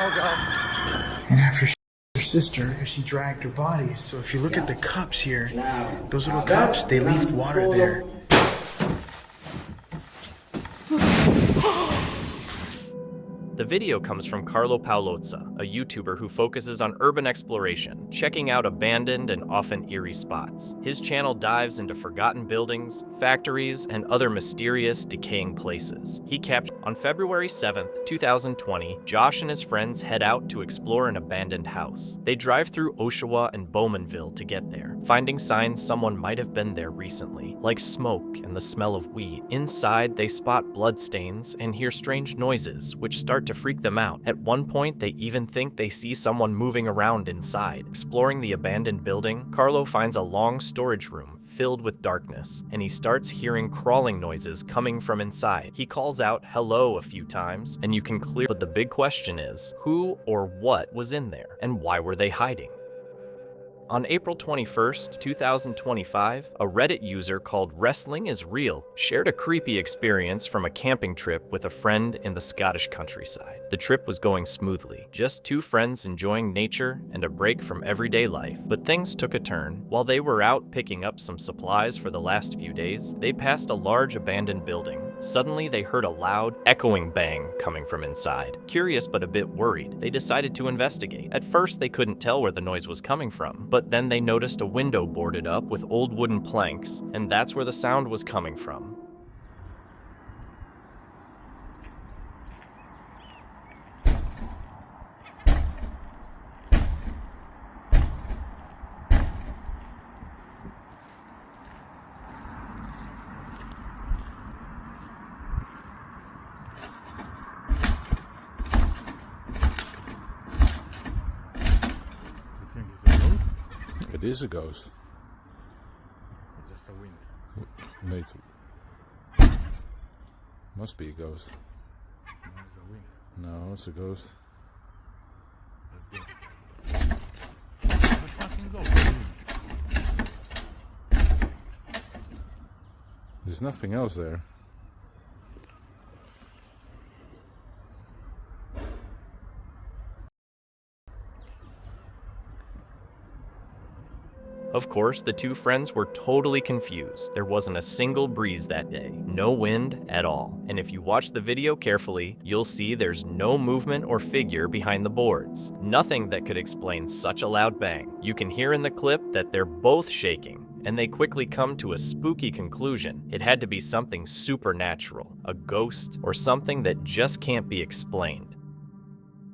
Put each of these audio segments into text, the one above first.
And after her sister, she dragged her body. So if you look at the cups here, those little cups, they leave water there. The video comes from Carlo Paolozza, a YouTuber who focuses on urban exploration, checking out abandoned and often eerie spots. His channel dives into forgotten buildings, factories, and other mysterious, decaying places. He captured on February 7th, 2020, Josh and his friends head out to explore an abandoned house. They drive through Oshawa and Bowmanville to get there, finding signs someone might have been there recently, like smoke and the smell of weed. Inside, they spot bloodstains and hear strange noises, which start to freak them out. At one point, they even think they see someone moving around inside. Exploring the abandoned building, Carlo finds a long storage room filled with darkness, and he starts hearing crawling noises coming from inside. He calls out hello a few times, and you can clear, but the big question is, who or what was in there, and why were they hiding? On April 21st, 2025, a Reddit user called Wrestling is Real shared a creepy experience from a camping trip with a friend in the Scottish countryside. The trip was going smoothly, just two friends enjoying nature and a break from everyday life. But things took a turn. While they were out picking up some supplies for the last few days, they passed a large abandoned building. Suddenly, they heard a loud, echoing bang coming from inside. Curious but a bit worried, they decided to investigate. At first, they couldn't tell where the noise was coming from, but then they noticed a window boarded up with old wooden planks, and that's where the sound was coming from. It is a ghost. It's just a wind. Mate. Must be a ghost. No, it's a wind. No, it's a ghost. Let's go. It's a fucking ghost. There's nothing else there. Of course, the two friends were totally confused. There wasn't a single breeze that day, no wind at all. And if you watch the video carefully, you'll see there's no movement or figure behind the boards. Nothing that could explain such a loud bang. You can hear in the clip that they're both shaking, and they quickly come to a spooky conclusion. It had to be something supernatural, a ghost, or something that just can't be explained.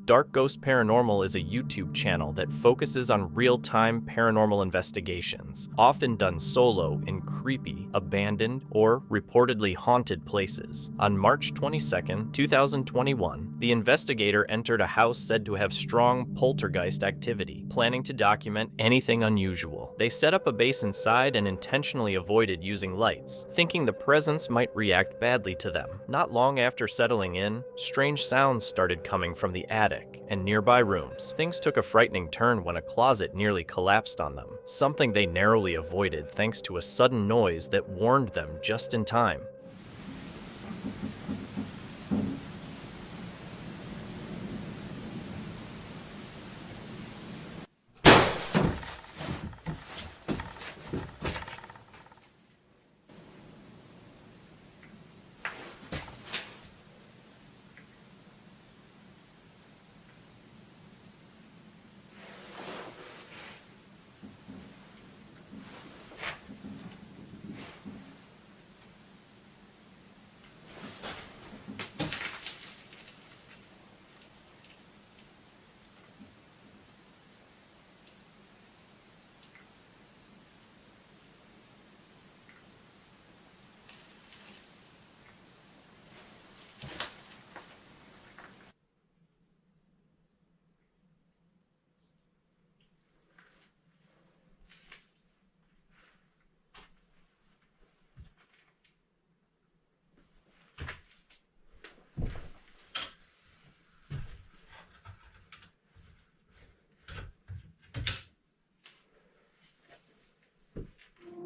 Dark Ghost Paranormal is a YouTube channel that focuses on real-time paranormal investigations, often done solo in creepy, abandoned, or reportedly haunted places. On March 22, 2021, the investigator entered a house said to have strong poltergeist activity, planning to document anything unusual. They set up a base inside and intentionally avoided using lights, thinking the presence might react badly to them. Not long after settling in, strange sounds started coming from the attic and nearby rooms. Things took a frightening turn when a closet nearly collapsed on them, something they narrowly avoided thanks to a sudden noise that warned them just in time.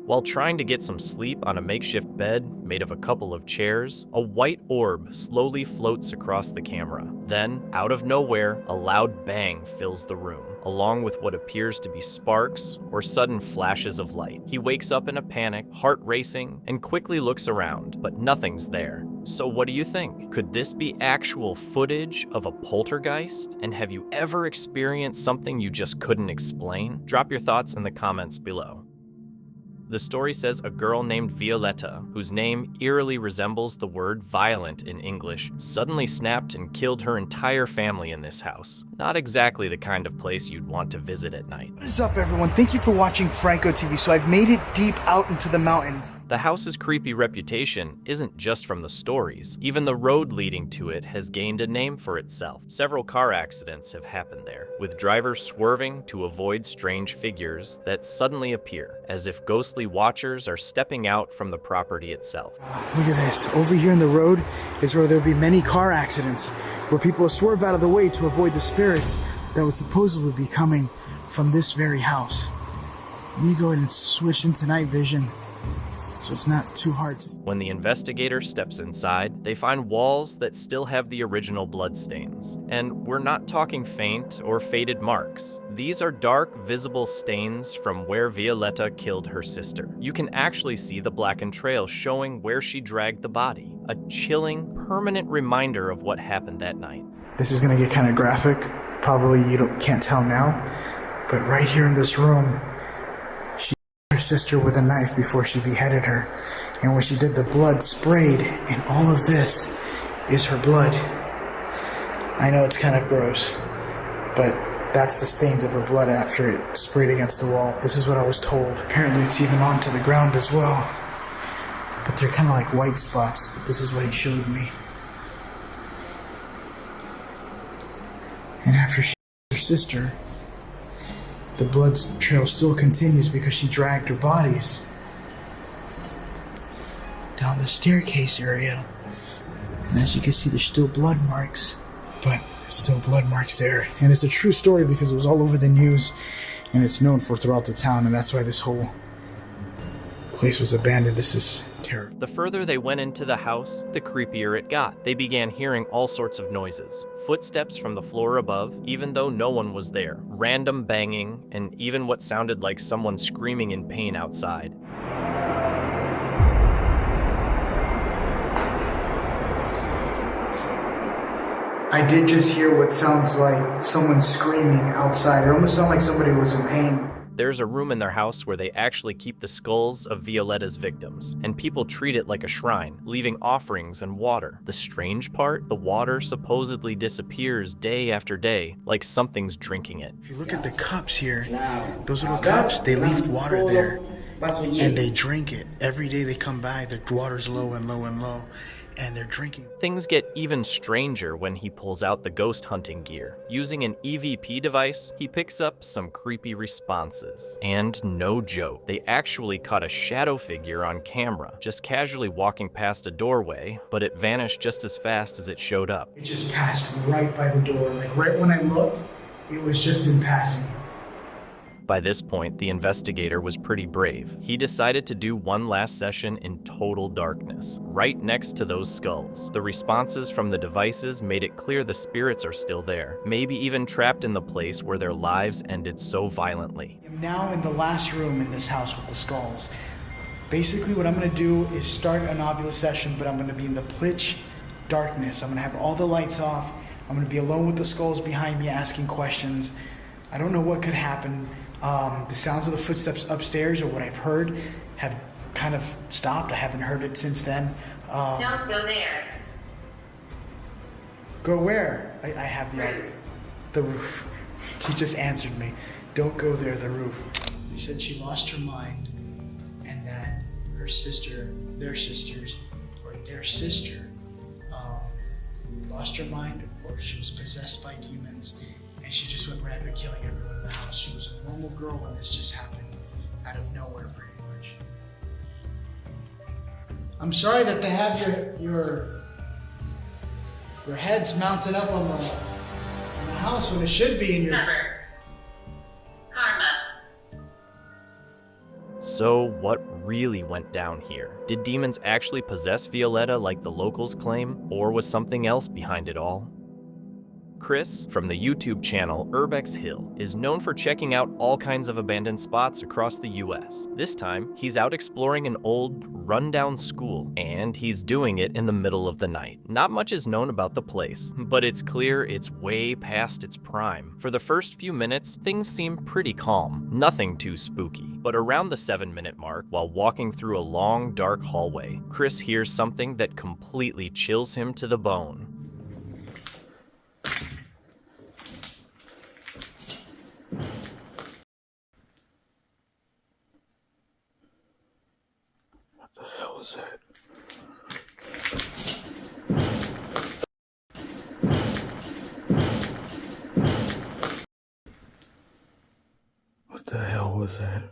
While trying to get some sleep on a makeshift bed made of a couple of chairs, a white orb slowly floats across the camera. Then, out of nowhere, a loud bang fills the room, along with what appears to be sparks or sudden flashes of light. He wakes up in a panic, heart racing, and quickly looks around, but nothing's there. So what do you think? Could this be actual footage of a poltergeist? And have you ever experienced something you just couldn't explain? Drop your thoughts in the comments below. The story says a girl named Violetta, whose name eerily resembles the word violent in English, suddenly snapped and killed her entire family in this house. Not exactly the kind of place you'd want to visit at night. What is up, everyone? Thank you for watching Franco TV. So I've made it deep out into the mountains. The house's creepy reputation isn't just from the stories. Even the road leading to it has gained a name for itself. Several car accidents have happened there, with drivers swerving to avoid strange figures that suddenly appear, as if ghostly watchers are stepping out from the property itself. Look at this. Over here in the road is where there'll be many car accidents, where people will swerve out of the way to avoid the spirits that would supposedly be coming from this very house. Let me go ahead and switch into night vision, so it's not too hard to... When the investigator steps inside, they find walls that still have the original bloodstains. And we're not talking faint or faded marks. These are dark, visible stains from where Violetta killed her sister. You can actually see the blackened trail showing where she dragged the body. A chilling, permanent reminder of what happened that night. This is gonna get kind of graphic. Probably you can't tell now, but right here in this room, her sister with a knife before she beheaded her, and when she did, the blood sprayed, and all of this is her blood. I know it's kind of gross, but that's the stains of her blood after it sprayed against the wall. This is what I was told. Apparently it's even onto the ground as well, but they're kind of like white spots. This is what he showed me. And after she killed her sister, the blood trail still continues because she dragged her bodies down the staircase area. And as you can see, there's still blood marks, but still blood marks there. And it's a true story because it was all over the news and it's known for throughout the town, and that's why this whole place was abandoned. This is terrible. The further they went into the house, the creepier it got. They began hearing all sorts of noises. Footsteps from the floor above, even though no one was there. Random banging, and even what sounded like someone screaming in pain outside. I did just hear what sounds like someone screaming outside. It almost sounded like somebody was in pain. There's a room in their house where they actually keep the skulls of Violetta's victims, and people treat it like a shrine, leaving offerings and water. The strange part, the water supposedly disappears day after day, like something's drinking it. If you look at the cups here, those little cups, they leave water there, and they drink it. Every day they come by, the water's low and low and low, and they're drinking. Things get even stranger when he pulls out the ghost hunting gear. Using an EVP device, he picks up some creepy responses. And no joke, they actually caught a shadow figure on camera, just casually walking past a doorway, but it vanished just as fast as it showed up. It just passed right by the door. Like right when I looked, it was just in passing. By this point, the investigator was pretty brave. He decided to do one last session in total darkness, right next to those skulls. The responses from the devices made it clear the spirits are still there, maybe even trapped in the place where their lives ended so violently. I'm now in the last room in this house with the skulls. Basically what I'm gonna do is start an obulus session, but I'm gonna be in the pitch darkness. I'm gonna have all the lights off. I'm gonna be alone with the skulls behind me asking questions. I don't know what could happen. The sounds of the footsteps upstairs, or what I've heard, have kind of stopped. I haven't heard it since then. Don't go there. Go where? I have the roof. She just answered me. Don't go there, the roof. They said she lost her mind, and that her sister, their sisters, or their sister, lost her mind, or she was possessed by demons, and she just went rampant killing everyone in the house. She was a normal girl when this just happened, out of nowhere pretty much. I'm sorry that they have your heads mounted up on the house when it should be in your... Cover. Karma. So what really went down here? Did demons actually possess Violetta like the locals claim, or was something else behind it all? Chris, from the YouTube channel Urbex Hill, is known for checking out all kinds of abandoned spots across the US. This time, he's out exploring an old, rundown school, and he's doing it in the middle of the night. Not much is known about the place, but it's clear it's way past its prime. For the first few minutes, things seem pretty calm, nothing too spooky. But around the 7-minute mark, while walking through a long, dark hallway, Chris hears something that completely chills him to the bone. What was that? What the hell was that?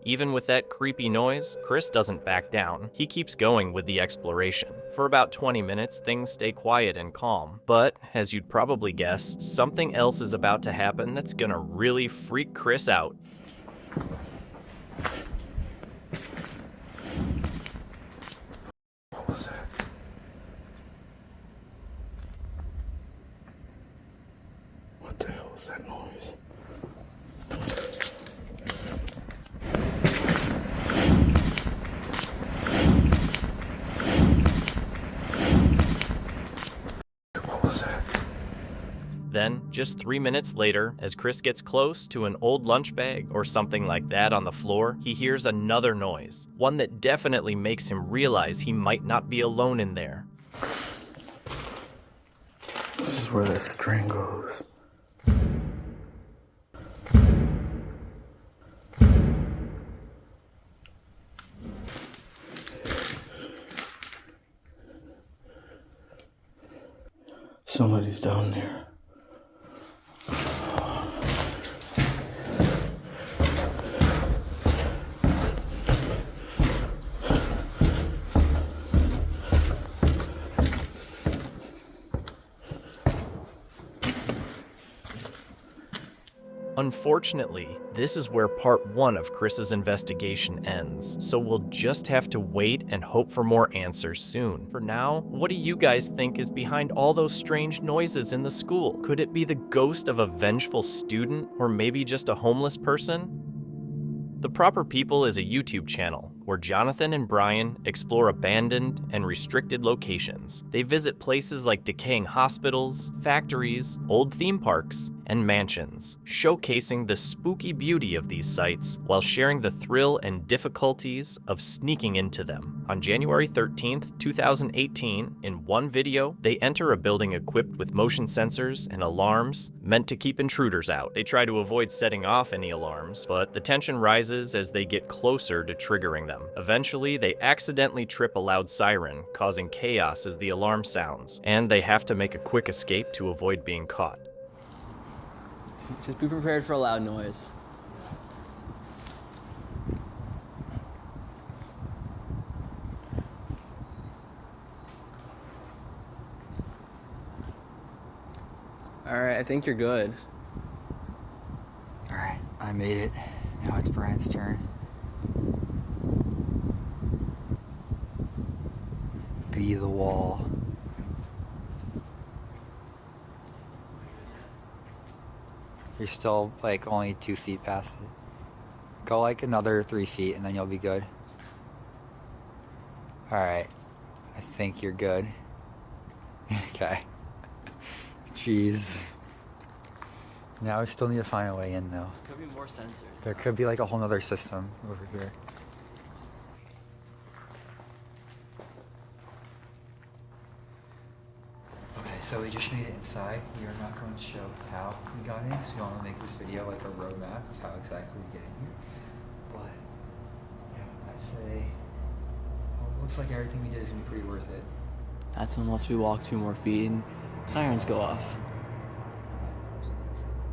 Even with that creepy noise, Chris doesn't back down. He keeps going with the exploration. For about 20 minutes, things stay quiet and calm. But, as you'd probably guess, something else is about to happen that's gonna really freak Chris out. What was that? What the hell was that noise? What was that? Then, just 3 minutes later, as Chris gets close to an old lunch bag or something like that on the floor, he hears another noise, one that definitely makes him realize he might not be alone in there. This is where that string goes. Somebody's down there. Unfortunately, this is where part 1 of Chris's investigation ends, so we'll just have to wait and hope for more answers soon. For now, what do you guys think is behind all those strange noises in the school? Could it be the ghost of a vengeful student, or maybe just a homeless person? The Proper People is a YouTube channel where Jonathan and Brian explore abandoned and restricted locations. They visit places like decaying hospitals, factories, old theme parks, and mansions, showcasing the spooky beauty of these sites while sharing the thrill and difficulties of sneaking into them. On January 13th, 2018, in one video, they enter a building equipped with motion sensors and alarms meant to keep intruders out. They try to avoid setting off any alarms, but the tension rises as they get closer to triggering them. Eventually, they accidentally trip a loud siren, causing chaos as the alarm sounds, and they have to make a quick escape to avoid being caught. Just be prepared for a loud noise. Alright, I think you're good. Alright, I made it. Now it's Brian's turn. Be the wall. You're still like only 2 feet past it. Go like another 3 feet and then you'll be good. Alright. I think you're good. Okay. Jeez. Now we still need to find a way in though. Could be more sensors. There could be like a whole nother system over here. Okay, so we just made it inside. We are not going to show how we got in, because we don't want to make this video like a roadmap of how exactly we get in here. But, yeah, I'd say, well, it looks like everything we did is going to be pretty worth it. That's unless we walk 2 more feet and sirens go off.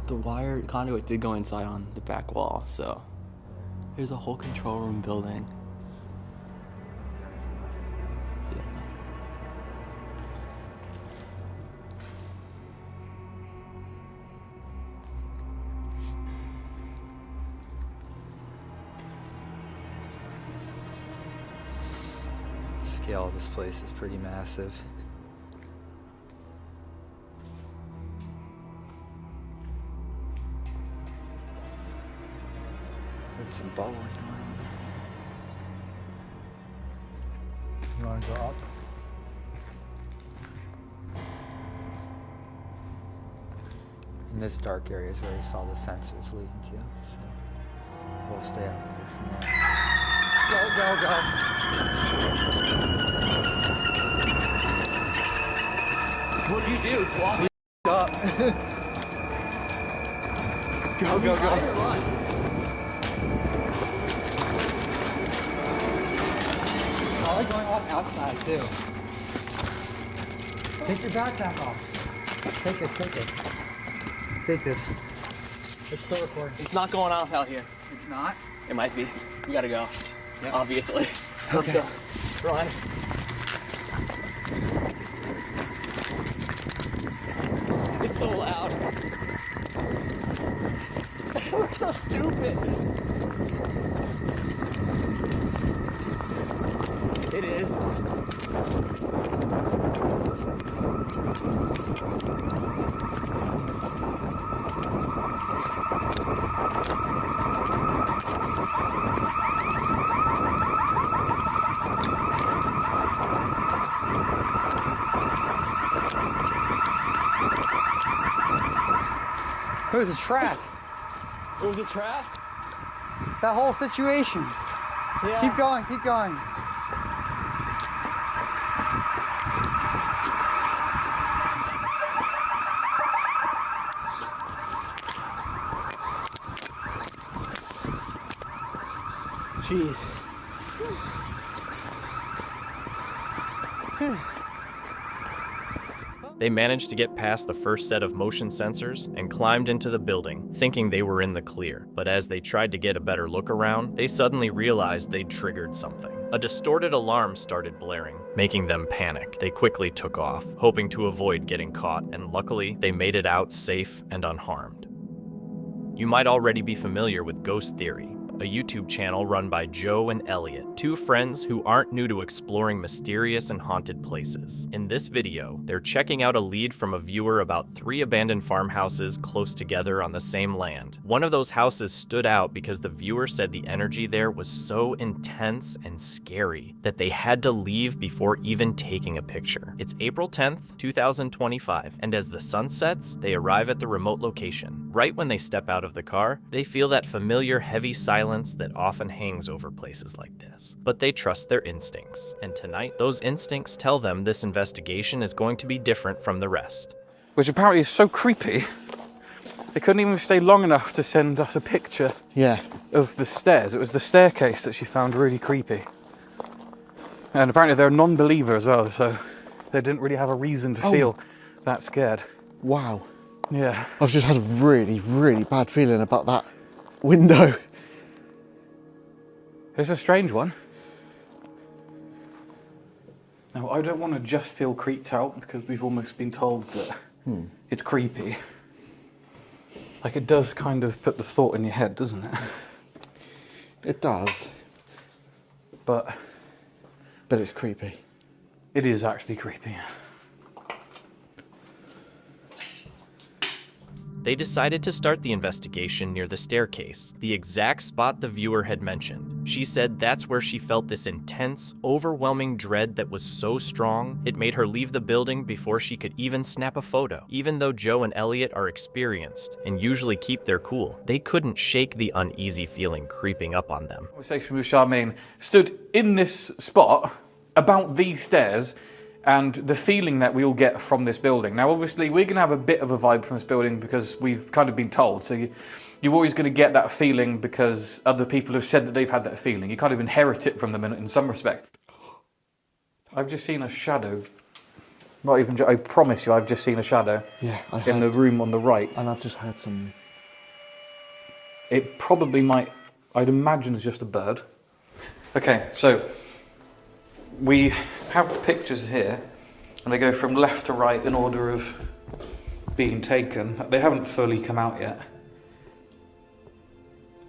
The wire conduit did go inside on the back wall, so there's a whole control room building. Yeah. scale of this place is pretty massive. There's some bowling going on. You want to go up? In this dark area is where we saw the sensors leading to, so we'll stay out away from there. Go, go, go! What'd you do? Just walk Up! Go, go, go! Probably going off outside too. Take your backpack off. Take this, take this. Take this. It's still recording. It's not going off out here. It's not? It might be. We gotta go. Yep. Obviously. Let's Okay. go. Run. It's so loud. We're so stupid. It is. It was a trap. It was a trap? That whole situation. Yeah. Keep going, keep going. Jeez. They managed to get past the first set of motion sensors and climbed into the building, thinking they were in the clear. But as they tried to get a better look around, they suddenly realized they'd triggered something. A distorted alarm started blaring, making them panic. They quickly took off, hoping to avoid getting caught, and luckily, they made it out safe and unharmed. You might already be familiar with Ghost Theory, a YouTube channel run by Joe and Elliot, two friends who aren't new to exploring mysterious and haunted places. In this video, they're checking out a lead from a viewer about 3 abandoned farmhouses close together on the same land. One of those houses stood out because the viewer said the energy there was so intense and scary that they had to leave before even taking a picture. It's April 10th, 2025, and as the sun sets, they arrive at the remote location. Right when they step out of the car, they feel that familiar heavy silence that often hangs over places like this. But they trust their instincts, and tonight, those instincts tell them this investigation is going to be different from the rest. Which apparently is so creepy, they couldn't even stay long enough to send us a picture of the stairs. It was the staircase that she found really creepy. And apparently they're a non-believer as well, so they didn't really have a reason to feel that scared. Wow. Yeah. I've just had a really, really bad feeling about that window. It's a strange one. Now, I don't want to just feel creeped out because we've almost been told that it's creepy. Like, it does kind of put the thought in your head, doesn't it? It does, But but it's creepy. it is actually creepy. They decided to start the investigation near the staircase, the exact spot the viewer had mentioned. She said that's where she felt this intense, overwhelming dread that was so strong, it made her leave the building before she could even snap a photo. Even though Joe and Elliot are experienced and usually keep their cool, they couldn't shake the uneasy feeling creeping up on them. Conversation with Charmaine stood in this spot about these stairs and the feeling that we all get from this building. Now, obviously, we're going to have a bit of a vibe from this building because we've kind of been told. So you're always going to get that feeling because other people have said that they've had that feeling. You kind of inherit it from them in some respect. I've just seen a shadow. Not even, I promise you, I've just seen a shadow in the room on the right. And I've just heard some... It probably might, I'd imagine it's just a bird. Okay, so we have pictures here, and they go from left to right in order of being taken. They haven't fully come out yet.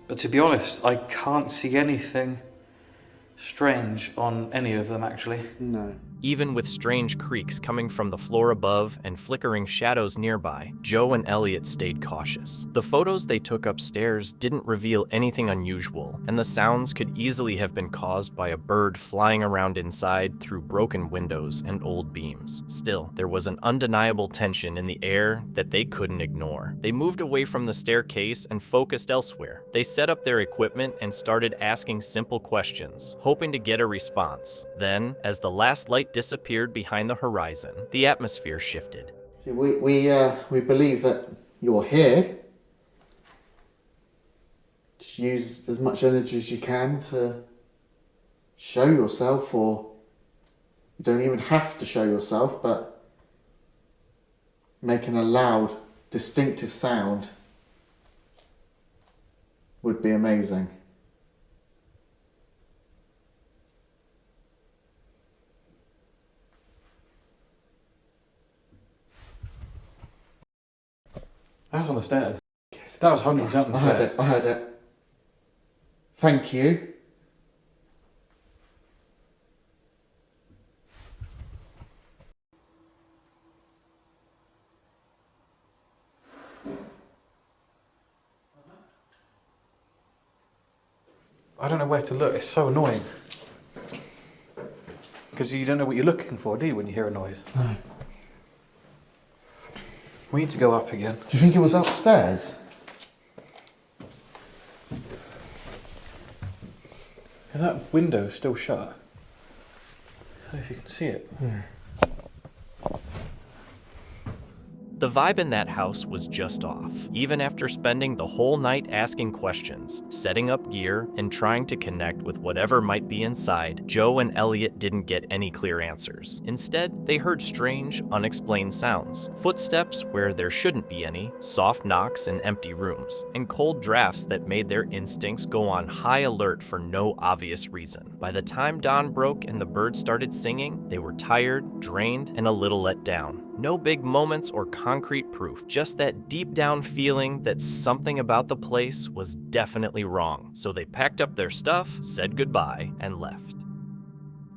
But to be honest, I can't see anything strange on any of them, actually. No. Even with strange creaks coming from the floor above and flickering shadows nearby, Joe and Elliot stayed cautious. The photos they took upstairs didn't reveal anything unusual, and the sounds could easily have been caused by a bird flying around inside through broken windows and old beams. Still, there was an undeniable tension in the air that they couldn't ignore. They moved away from the staircase and focused elsewhere. They set up their equipment and started asking simple questions, hoping to get a response. Then, as the last light disappeared behind the horizon, the atmosphere shifted. See, we believe that you're here. Just use as much energy as you can to show yourself, or you don't even have to show yourself, but making a loud, distinctive sound would be amazing. That was on the stairs. That was 100% on the stairs. I heard it. Thank you. I don't know where to look. It's so annoying. Because you don't know what you're looking for, do you, when you hear a noise? No. We need to go up again. Do you think it was upstairs? Yeah, that window's still shut. I don't know if you can see it. The vibe in that house was just off, even after spending the whole night asking questions, setting up gear, and trying to connect with whatever might be inside. Joe and Elliot didn't get any clear answers. Instead, they heard strange, unexplained sounds, footsteps where there shouldn't be any, soft knocks in empty rooms, and cold drafts that made their instincts go on high alert for no obvious reason. By the time dawn broke and the birds started singing, they were tired, drained, and a little let down. No big moments or concrete proof, just that deep down feeling that something about the place was definitely wrong. So they packed up their stuff, said goodbye, and left.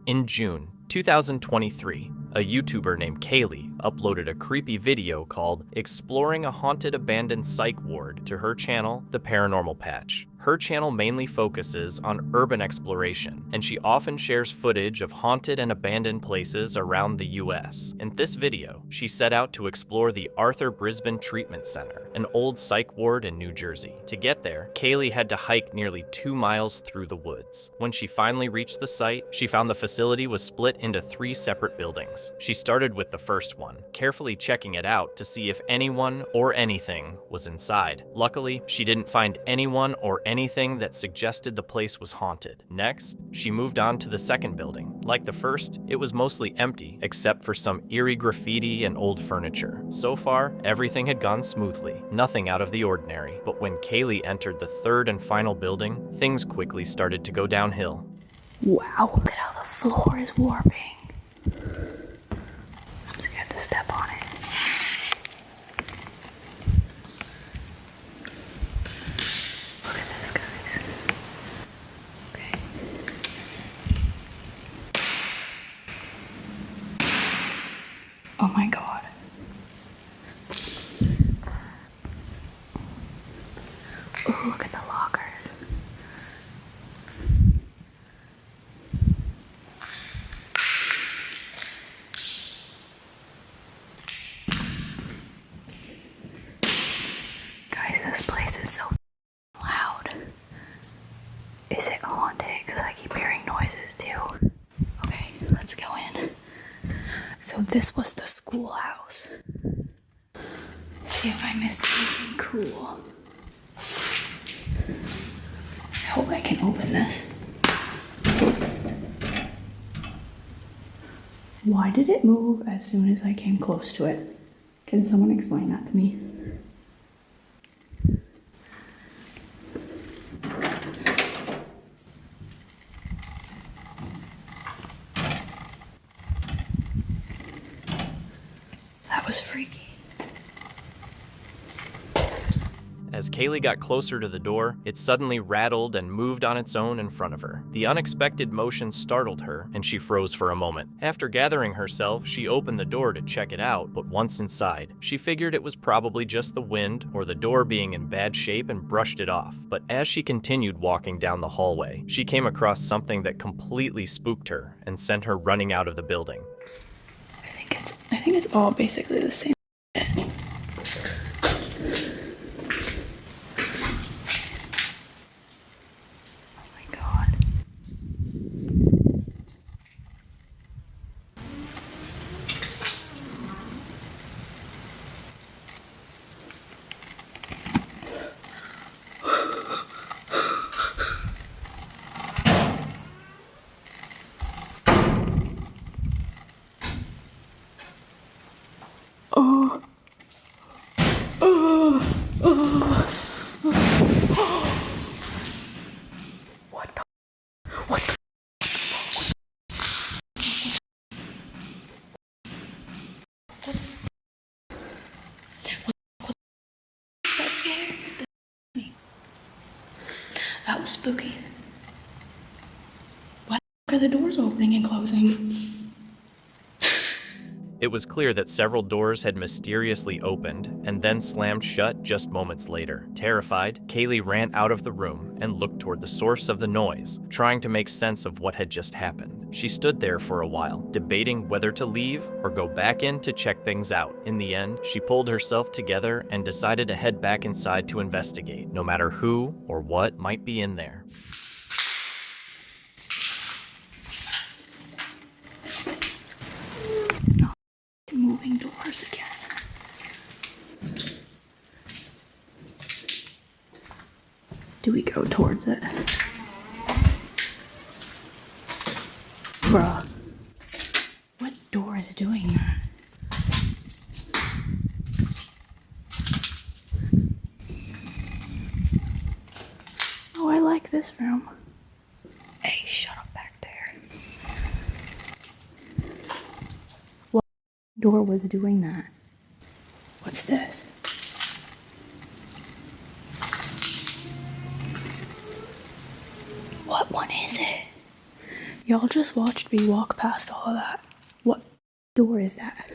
In June 2023, a YouTuber named Kaylee uploaded a creepy video called Exploring a Haunted Abandoned Psych Ward to her channel, The Paranormal Patch. Her channel mainly focuses on urban exploration, and she often shares footage of haunted and abandoned places around the US. In this video, she set out to explore the Arthur Brisbane Treatment Center, an old psych ward in New Jersey. To get there, Kaylee had to hike nearly 2 miles through the woods. When she finally reached the site, she found the facility was split into 3 separate buildings. She started with the first one, carefully checking it out to see if anyone or anything was inside. Luckily, she didn't find anyone or anything that suggested the place was haunted. Next, she moved on to the second building. Like the first, it was mostly empty, except for some eerie graffiti and old furniture. So far, everything had gone smoothly, nothing out of the ordinary. But when Kaylee entered the third and final building, things quickly started to go downhill. Wow, look at how the floor is warping. I'm scared to step on it. Look at this, guys. Okay. Oh my god. Oh, look at the lockers. Guys, this place is so loud. Is it haunted? Because I keep hearing noises too. Okay, let's go in. So this was the schoolhouse. See if I missed anything cool. I hope I can open this. Why did it move as soon as I came close to it? Can someone explain that to me? That was freaky. As Kaylee got closer to the door, it suddenly rattled and moved on its own in front of her. The unexpected motion startled her, and she froze for a moment. After gathering herself, she opened the door to check it out, but once inside, she figured it was probably just the wind or the door being in bad shape and brushed it off. But as she continued walking down the hallway, she came across something that completely spooked her and sent her running out of the building. I think it's all basically the same. That scared me. That was spooky. Why are the doors opening and closing? It was clear that several doors had mysteriously opened and then slammed shut just moments later. Terrified, Kaylee ran out of the room and looked toward the source of the noise, trying to make sense of what had just happened. She stood there for a while, debating whether to leave or go back in to check things out. In the end, she pulled herself together and decided to head back inside to investigate, no matter who or what might be in there. Moving doors again. Do we go towards it? Bruh. What door is doing that? Oh, I like this room. Hey, shut up back there. What door was doing that? What's this? What one is it? Y'all just watched me walk past all of that. What door is that?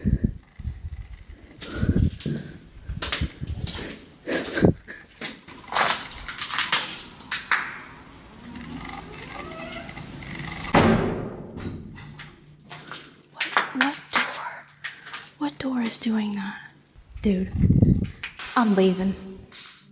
What door is doing that? Dude, I'm leaving.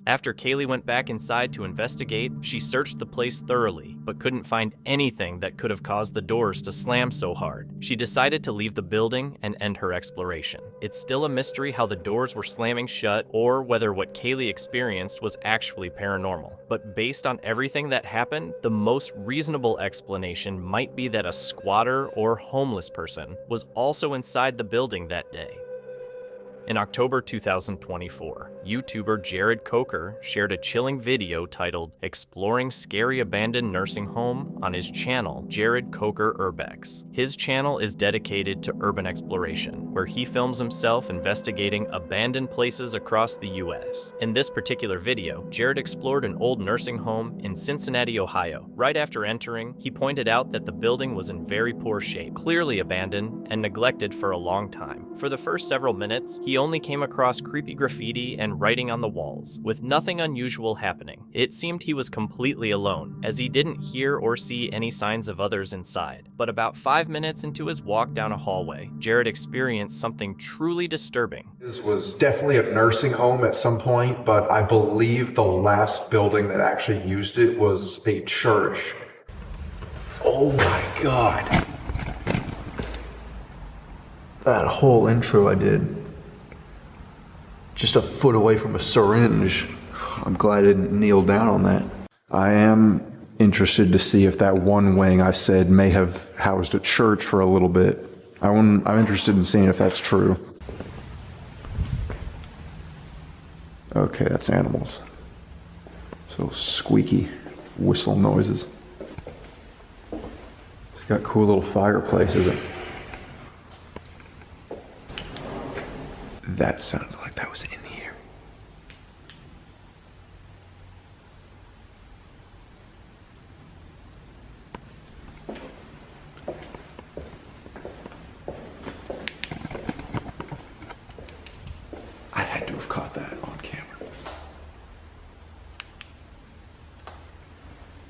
After Kaylee went back inside to investigate, she searched the place thoroughly, but couldn't find anything that could have caused the doors to slam so hard. She decided to leave the building and end her exploration. It's still a mystery how the doors were slamming shut or whether what Kaylee experienced was actually paranormal. But based on everything that happened, the most reasonable explanation might be that a squatter or homeless person was also inside the building that day. In October 2024, YouTuber Jared Coker shared a chilling video titled Exploring Scary Abandoned Nursing Home on his channel, Jared Coker Urbex. His channel is dedicated to urban exploration, where he films himself investigating abandoned places across the US. In this particular video, Jared explored an old nursing home in Cincinnati, Ohio. Right after entering, he pointed out that the building was in very poor shape, clearly abandoned and neglected for a long time. For the first several minutes, he only came across creepy graffiti and writing on the walls, with nothing unusual happening. It seemed he was completely alone, as he didn't hear or see any signs of others inside. But about 5 minutes into his walk down a hallway, Jared experienced something truly disturbing. This was definitely a nursing home at some point, but I believe the last building that actually used it was a church. Oh my God. That whole intro I did, just a foot away from a syringe. I'm glad I didn't kneel down on that. I am interested to see if that one wing I said may have housed a church for a little bit. I'm interested in seeing if that's true. Okay, that's animals. So squeaky whistle noises. It's got a cool little fireplace, isn't it? That sounded like that was in here.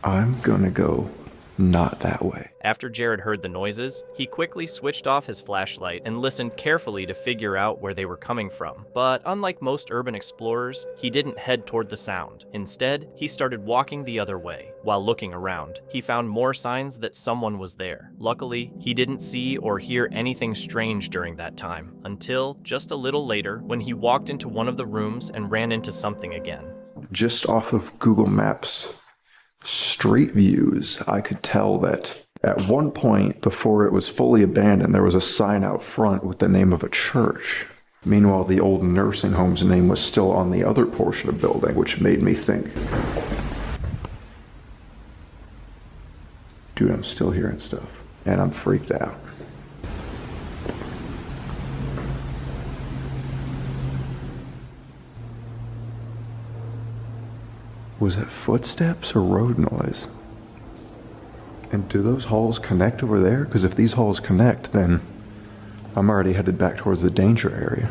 I'm gonna go not that way. After Jared heard the noises, he quickly switched off his flashlight and listened carefully to figure out where they were coming from. But unlike most urban explorers, he didn't head toward the sound. Instead, he started walking the other way. While looking around, he found more signs that someone was there. Luckily, he didn't see or hear anything strange during that time, until just a little later when he walked into one of the rooms and ran into something again. Just off of Google Maps Street Views, I could tell that at one point, before it was fully abandoned, there was a sign out front with the name of a church. Meanwhile, the old nursing home's name was still on the other portion of the building, which made me think, dude, I'm still hearing stuff, and I'm freaked out. Was it footsteps or road noise? And do those halls connect over there? Because if these halls connect, then I'm already headed back towards the danger area.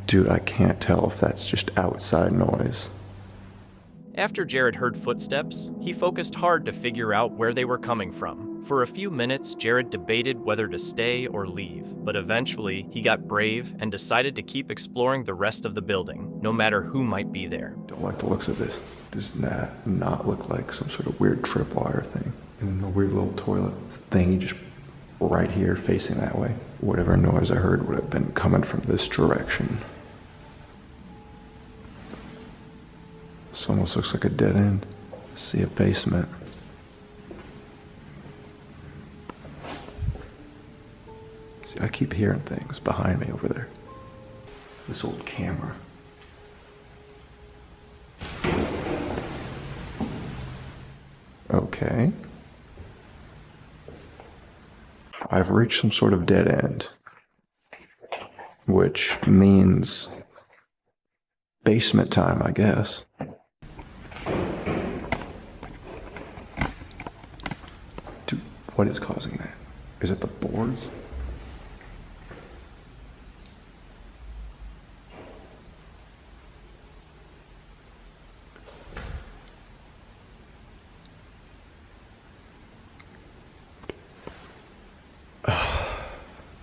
Dude, I can't tell if that's just outside noise. After Jared heard footsteps, he focused hard to figure out where they were coming from. For a few minutes, Jared debated whether to stay or leave, but eventually he got brave and decided to keep exploring the rest of the building, no matter who might be there. Don't like the looks of this. Does that not look like some sort of weird tripwire thing? And then the weird little toilet thingy just right here facing that way. Whatever noise I heard would have been coming from this direction. This almost looks like a dead end. See a basement. See, I keep hearing things behind me over there. This old camera. Okay. I've reached some sort of dead end, which means basement time, I guess. Dude, what is causing that? Is it the boards?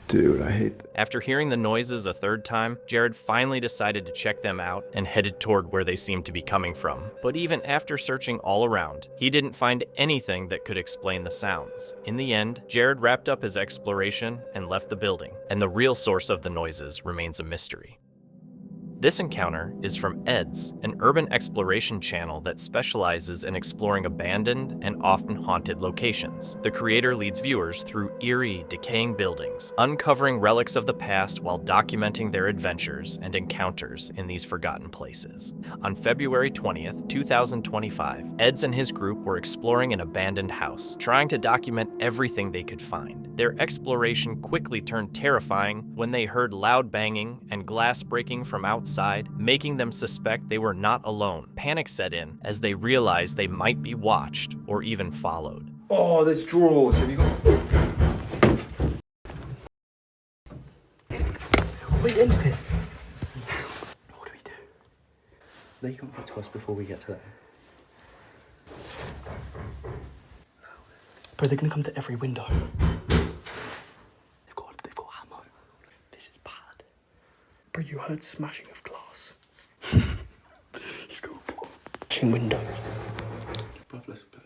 Dude, I hate that. After hearing the noises a third time, Jared finally decided to check them out and headed toward where they seemed to be coming from. But even after searching all around, he didn't find anything that could explain the sounds. In the end, Jared wrapped up his exploration and left the building, and the real source of the noises remains a mystery. This encounter is from Ed's, an urban exploration channel that specializes in exploring abandoned and often haunted locations. The creator leads viewers through eerie, decaying buildings, uncovering relics of the past while documenting their adventures and encounters in these forgotten places. On February 20th, 2025, Ed's and his group were exploring an abandoned house, trying to document everything they could find. Their exploration quickly turned terrifying when they heard loud banging and glass breaking from outside, making them suspect they were not alone. Panic set in as they realized they might be watched or even followed. Oh, there's drawers. Have you got? Wait, end it. What do we do? They can't get to us before we get to them. Bro, they're gonna come to every window. They've got ammo. This is bad. Bro, you heard smashing of glass. He's got smashing windows. Bro, let's go.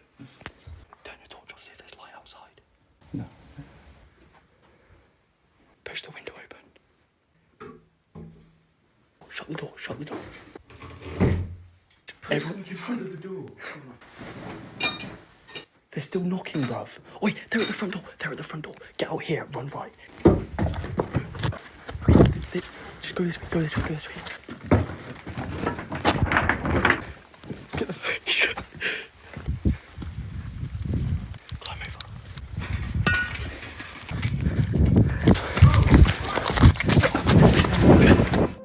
Turn your torch off, see if there's light outside. No. Push the window open. Shut the door, shut the door. Everyone in front of the door. They're still knocking, bruv. Oi, they're at the front door. They're at the front door. Get out here. Run right. Just go this way. Go this way. Go this way. Get the fish. Climb over.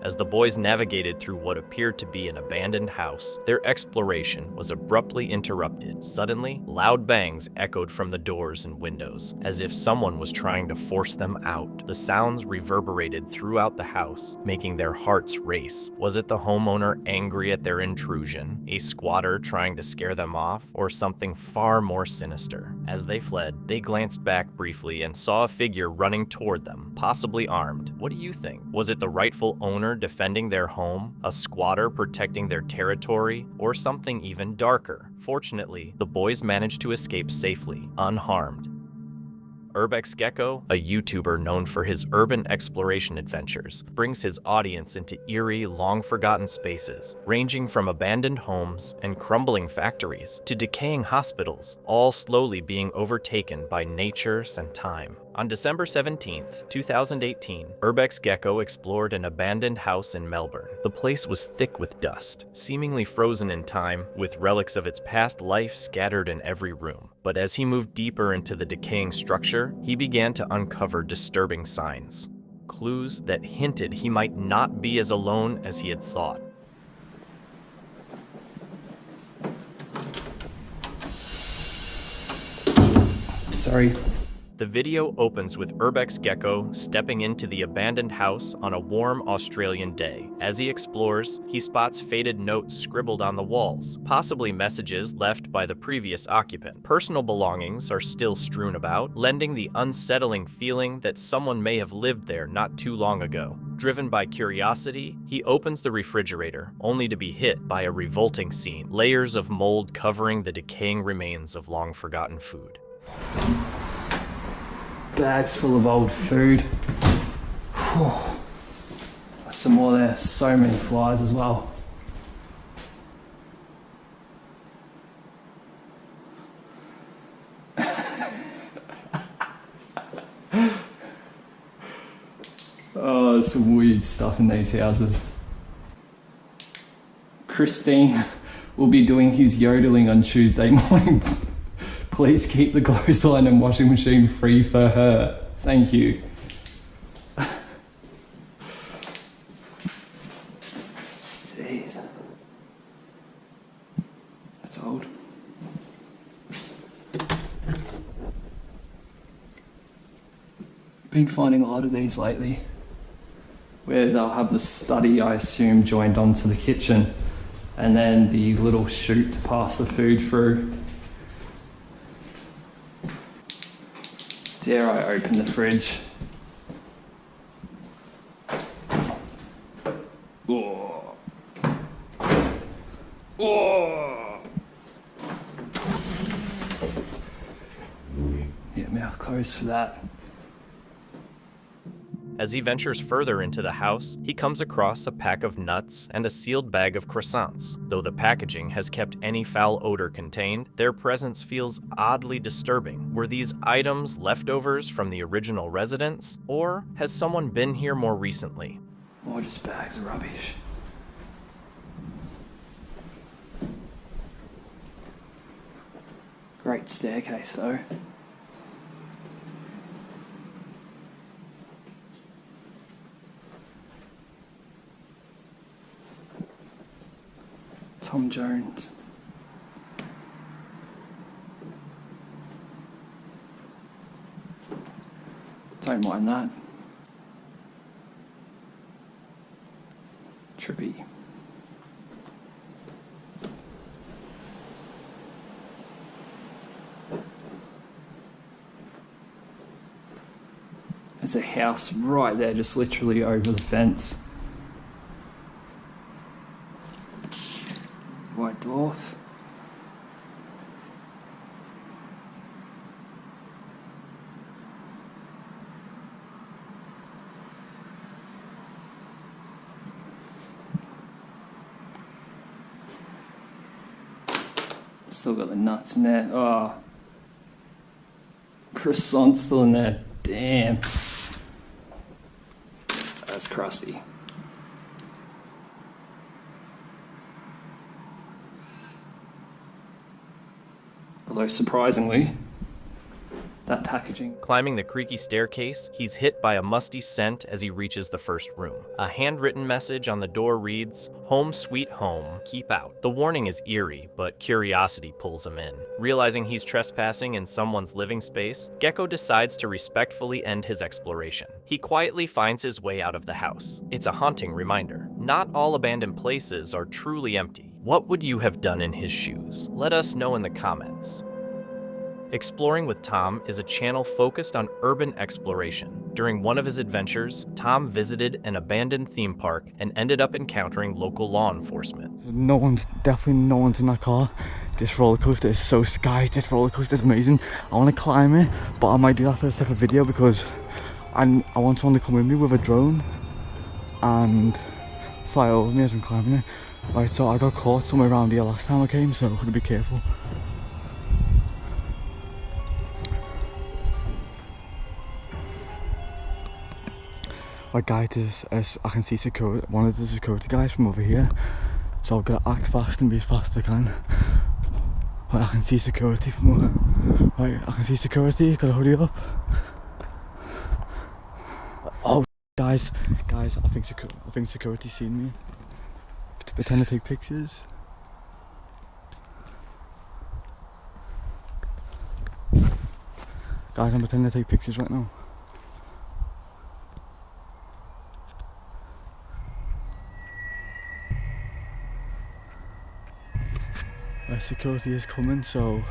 As As the boys navigated through what appeared to be an abandoned house, their exploration was abruptly interrupted. Suddenly, loud bangs echoed from the doors and windows, as if someone was trying to force them out. The sounds reverberated throughout the house, making their hearts race. Was it the homeowner angry at their intrusion, a squatter trying to scare them off, or something far more sinister? As they fled, they glanced back briefly and saw a figure running toward them, possibly armed. What do you think? Was it the rightful owner defending their home, a squatter protecting their territory, or something even darker? Fortunately, the boys managed to escape safely, unharmed. Urbex Gecko, a YouTuber known for his urban exploration adventures, brings his audience into eerie, long-forgotten spaces, ranging from abandoned homes and crumbling factories to decaying hospitals, all slowly being overtaken by nature and time. On December 17, 2018, Urbex Gecko explored an abandoned house in Melbourne. The place was thick with dust, seemingly frozen in time, with relics of its past life scattered in every room. But as he moved deeper into the decaying structure, he began to uncover disturbing signs. Clues that hinted he might not be as alone as he had thought. Sorry. The video opens with Urbex Gecko stepping into the abandoned house on a warm Australian day. As he explores, he spots faded notes scribbled on the walls, possibly messages left by the previous occupant. Personal belongings are still strewn about, lending the unsettling feeling that someone may have lived there not too long ago. Driven by curiosity, he opens the refrigerator, only to be hit by a revolting scene, layers of mold covering the decaying remains of long-forgotten food. Bags full of old food. Whew. Some more there. So many flies as well. Oh, there's some weird stuff in these houses. Christine will be doing his yodeling on Tuesday morning. Please keep the clothesline and washing machine free for her. Thank you. Jeez. That's old. Been finding a lot of these lately, where they'll have the study, I assume, joined onto the kitchen, and then the little chute to pass the food through. Dare I open the fridge? Oh. Oh. Yeah, mouth closed for that. As he ventures further into the house, he comes across a pack of nuts and a sealed bag of croissants. Though the packaging has kept any foul odor contained, their presence feels oddly disturbing. Were these items leftovers from the original residents, or has someone been here more recently? Or just bags of rubbish. Great staircase though. Tom Jones. Don't mind that. Trippy. There's a house right there, just literally over the fence. White dwarf. Still got the nuts in there. Oh. Croissant's still in there. Damn. That's crusty. Although surprisingly, that packaging. Climbing the creaky staircase, he's hit by a musty scent as he reaches the first room. A handwritten message on the door reads, "Home sweet home, keep out." The warning is eerie, but curiosity pulls him in. Realizing he's trespassing in someone's living space, Gecko decides to respectfully end his exploration. He quietly finds his way out of the house. It's a haunting reminder. Not all abandoned places are truly empty. What would you have done in his shoes? Let us know in the comments. Exploring with Tom is a channel focused on urban exploration. During one of his adventures, Tom visited an abandoned theme park and ended up encountering local law enforcement. Definitely no one's in that car. This roller coaster is so sky. This roller coaster is amazing. I want to climb it, but I might do that for a separate video because I want someone to come with me with a drone and fly over me as I'm climbing it. Right, so I got caught somewhere around here last time I came, so I'm gonna be careful. Right guys, I can see one of the security guys from over here, so I've got to act fast and be as fast as I can. Right, I can see security from over. Right, I can see security, gotta hurry up. Oh, guys, I think security's seen me. Pretend to take pictures. Guys, I'm pretending to take pictures right now. Security is coming, so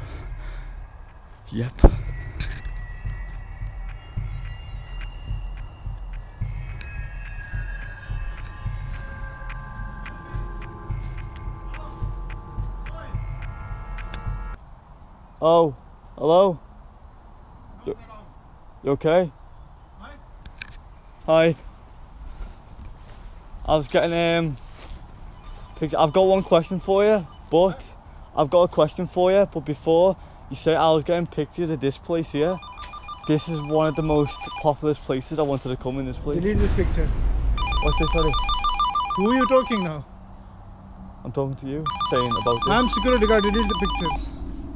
yep. Oh, hello? You okay? Hi. I was getting I've got one question for you, but before you say I was getting pictures of this place here. This is one of the most populous places. I wanted to come in this place. Delete this picture. What's this, sorry? Who are you talking now? I'm talking to you, saying about this. I'm security guard, delete the pictures.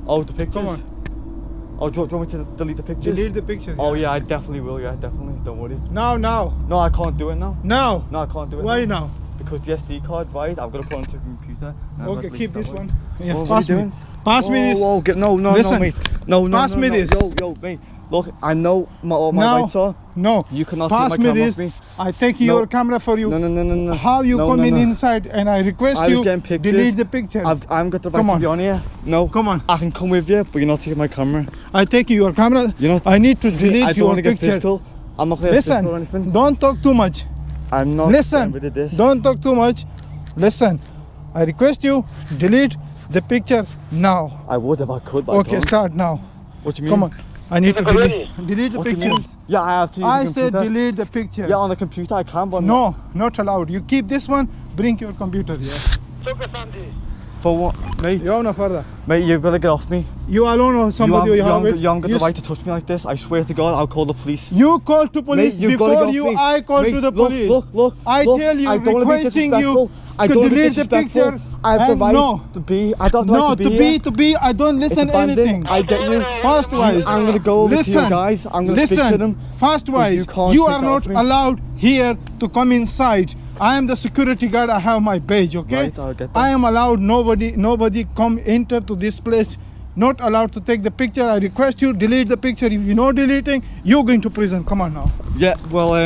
Oh, the pictures? Come on. Oh, do you want me to delete the pictures? Delete the pictures. Oh yeah, I definitely will, yeah, definitely, don't worry. Now. No, I can't do it now. Now? No, I can't do it Why now? now? Because the SD card, right, I've got to put it onto the computer. Okay, keep this one. Yeah, what pass me. Pass me this. Whoa, no, Listen. mate. No, pass me this. Yo, mate. Look, I know all my rights are. No. You cannot pass take my camera this. off me. I take your camera for you. No. How you come in inside and I request you delete the pictures. I've got the right to be on here. No. Come on. I can come with you, but you're not taking my camera. I take your camera. I need to delete your picture. I'm not going to get physical or anything. Don't talk too much. I'm not Listen. rid of this. Don't talk too much. Listen. I request you delete the picture now. I would if I could, but okay, start now. What do you mean? Come on. I need to delete the pictures. Yeah, I have to use I the said computer. delete the pictures. Yeah, on the computer I can, but no, not allowed. You keep this one, bring your computer here. For what, mate? You're no further. Mate, you've got to get off me. You alone or somebody you haven't got the right to touch me like this. I swear to God, I'll call the police. You call to police mate, before you. I call to the police. Look. I tell you, requesting you to delete the picture. I have the right to be. I don't have to be. To be. I don't listen anything. I get you. Fast wise. I'm gonna go over to you guys. I'm gonna speak to them. Fast wise. You are not allowed here to come inside. I am the security guard. I have my badge. Okay. Right, I'll get that. I am allowed. Nobody come enter to this place. Not allowed to take the picture. I request you delete the picture. If you're not deleting, you're going to prison. Come on now. Yeah. Well.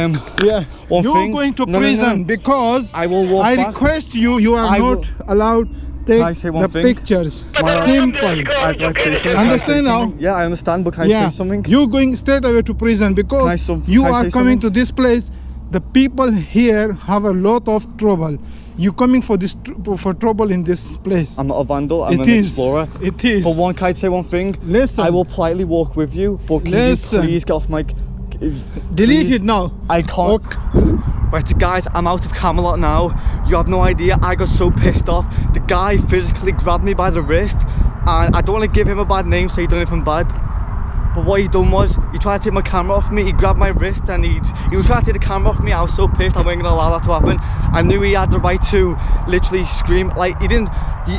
Yeah. You're going to prison because I will walk back. Request you. You are not allowed take the pictures. Simple. I'd like to say something. Understand now? Yeah, I understand. But can I say something? You're going straight away to prison because you are coming to this place. The people here have a lot of trouble. You coming for trouble in this place. I'm not a vandal. I'm an explorer. It is. For one, can I say one thing? Listen. I will politely walk with you, but can you please get off my... Delete it now. I can't. Right, guys, I'm out of Camelot now. You have no idea. I got so pissed off. The guy physically grabbed me by the wrist, and I don't want to give him a bad name, so he done anything bad. But what he done was, he tried to take my camera off me, he grabbed my wrist and he was trying to take the camera off me. I was so pissed, I wasn't going to allow that to happen. I knew he had the right to literally scream, like he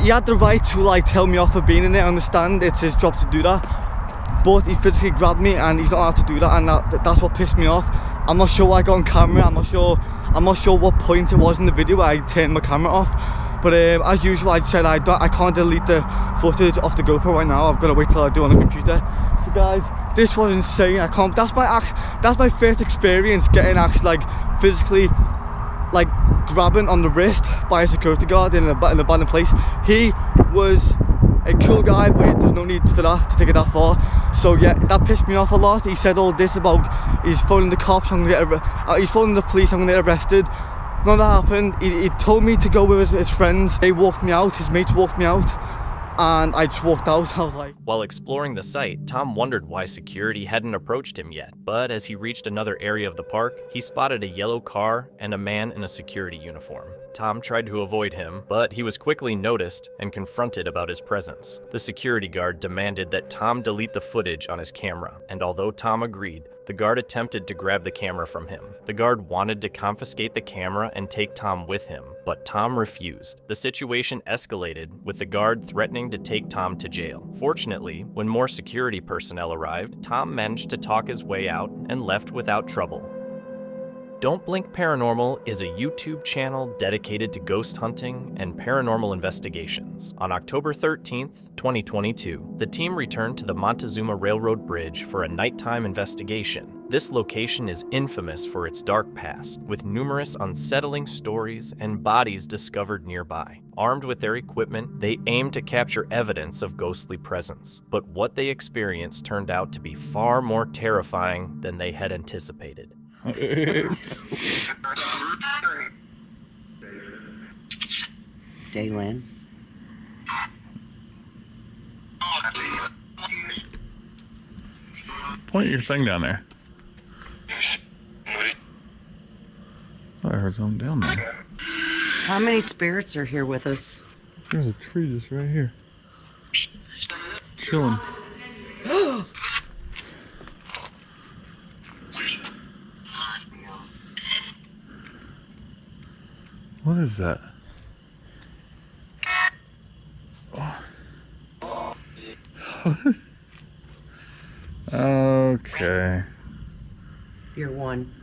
had the right to like tell me off for being in it, I understand, it's his job to do that. but he physically grabbed me, and he's not allowed to do that, and that's what pissed me off. I'm not sure why I got on camera. I'm not sure what point it was in the video where I turned my camera off. But as usual, I said I can't delete the footage off the GoPro right now. I've got to wait till I do it on the computer. So guys, this was insane. I can't. That's my first experience getting actually like physically like grabbing on the wrist by a security guard in an abandoned place. He was a cool guy, but there's no need for that to take it that far. So yeah, that pissed me off a lot. He said all this about he's phoning the cops, I'm gonna get he's phoning the police, I'm gonna get arrested. None of that happened. He told me to go with his friends. They walked me out, his mates walked me out, and I just walked out. I was like... While exploring the site, Tom wondered why security hadn't approached him yet. But as he reached another area of the park, he spotted a yellow car and a man in a security uniform. Tom tried to avoid him, but he was quickly noticed and confronted about his presence. The security guard demanded that Tom delete the footage on his camera, and although Tom agreed, the guard attempted to grab the camera from him. The guard wanted to confiscate the camera and take Tom with him, but Tom refused. The situation escalated, with the guard threatening to take Tom to jail. Fortunately, when more security personnel arrived, Tom managed to talk his way out and left without trouble. Don't Blink Paranormal is a YouTube channel dedicated to ghost hunting and paranormal investigations. On October 13th, 2022, the team returned to the Montezuma Railroad Bridge for a nighttime investigation. This location is infamous for its dark past, with numerous unsettling stories and bodies discovered nearby. Armed with their equipment, they aimed to capture evidence of ghostly presence. But what they experienced turned out to be far more terrifying than they had anticipated. Daylin. Point your thing down there. Oh, I heard something down there. How many spirits are here with us? There's a tree just right here. Chilling. What is that? Okay. You're one.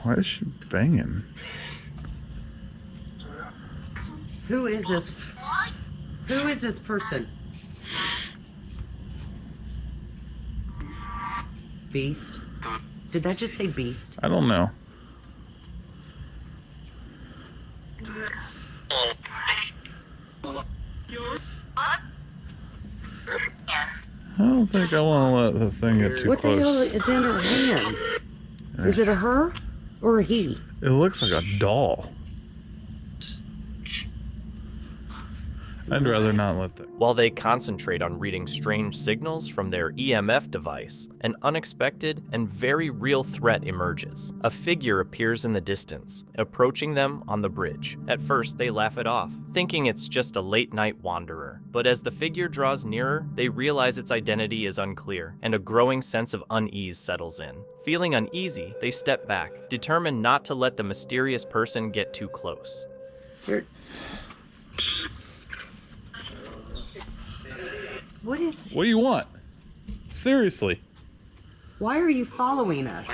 Why is she banging? Who is this? Who is this person? Beast? Did that just say beast? I don't know. I don't think I want to let the thing get too what close. What the hell is in her hand? Is it a her or a he? It looks like a doll. I'd rather not let that. While they concentrate on reading strange signals from their EMF device, an unexpected and very real threat emerges. A figure appears in the distance, approaching them on the bridge. At first, they laugh it off, thinking it's just a late-night wanderer. But as the figure draws nearer, they realize its identity is unclear, and a growing sense of unease settles in. Feeling uneasy, they step back, determined not to let the mysterious person get too close. What is... What do you want? Seriously. Why are you following us?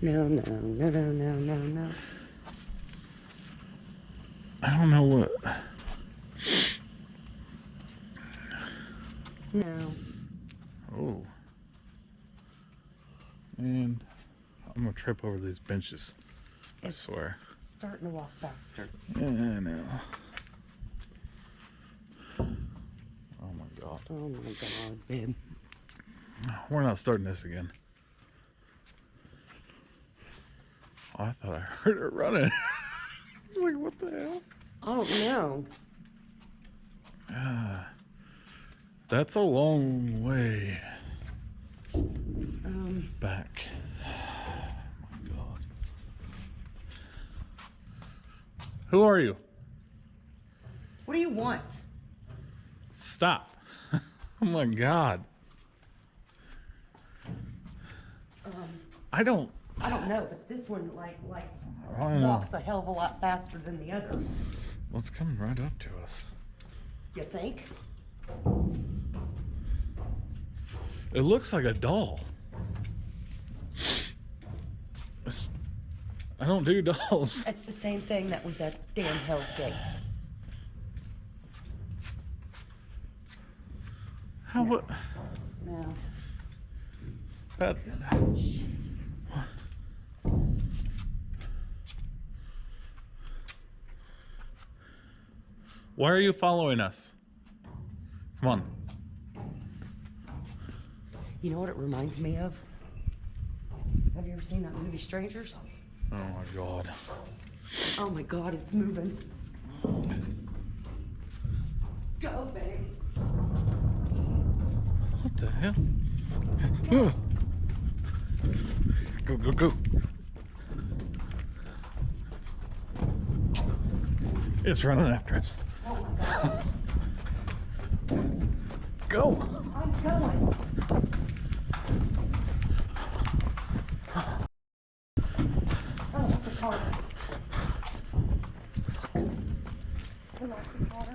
No. I don't know what. No. Oh. Man, I'm gonna trip over these benches. I swear. Starting to walk faster. Yeah, I know. Oh my god. Oh my god, babe. We're not starting this again. Oh, I thought I heard her running. I was like, what the hell? Oh no. That's a long way back. Oh my god. Who are you? What do you want? Stop. Oh my god. I don't know, but this one, like. I don't know. walks a hell of a lot faster than the others. Well, it's coming right up to us. You think? It looks like a doll. I don't do dolls. It's the same thing that was at damn Hell's Gate. How what? No. That. Why are you following us? Come on. You know what it reminds me of? Have you ever seen that movie Strangers? Oh my god. Oh my god, it's moving. Go, babe. What the hell? Go, go, go. It's running after us. Oh my god. Go. I'm going. Oh, the car. I lost the car.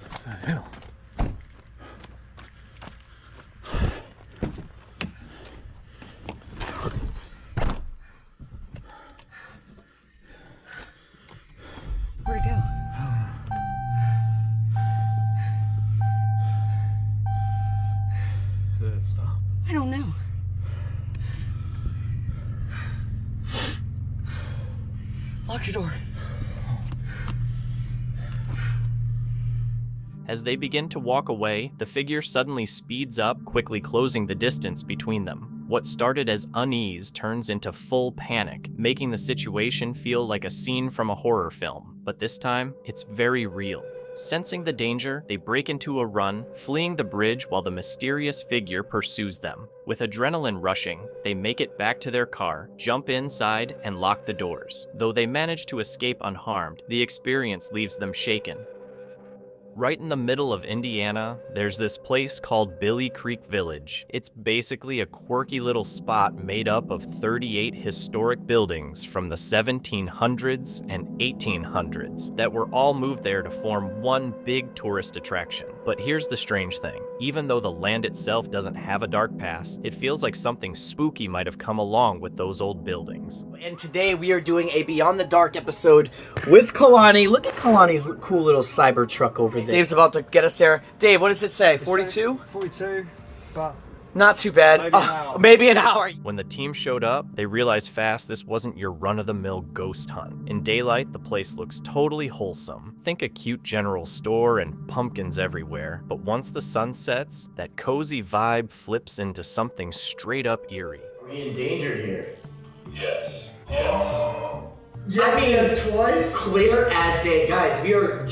What the hell? Where'd it go? Did it stop? I don't know. Lock your door. As they begin to walk away, the figure suddenly speeds up, quickly closing the distance between them. What started as unease turns into full panic, making the situation feel like a scene from a horror film. But this time, it's very real. Sensing the danger, they break into a run, fleeing the bridge while the mysterious figure pursues them. With adrenaline rushing, they make it back to their car, jump inside, and lock the doors. Though they manage to escape unharmed, the experience leaves them shaken. Right in the middle of Indiana, there's this place called Billy Creek Village. It's basically a quirky little spot made up of 38 historic buildings from the 1700s and 1800s that were all moved there to form one big tourist attraction. But here's the strange thing. Even though the land itself doesn't have a dark past, it feels like something spooky might have come along with those old buildings. And today we are doing a Beyond the Dark episode with Kalani. Look at Kalani's cool little cyber truck over there. Dave's about to get us there. Dave, what does it say? 42? 42. But not too bad. Maybe an hour. When the team showed up, they realized fast this wasn't your run-of-the-mill ghost hunt. In daylight, the place looks totally wholesome. Think a cute general store and pumpkins everywhere. But once the sun sets, that cozy vibe flips into something straight up eerie. Are we in danger here? Yes. Yes, I mean, twice. Clear as day, guys. We're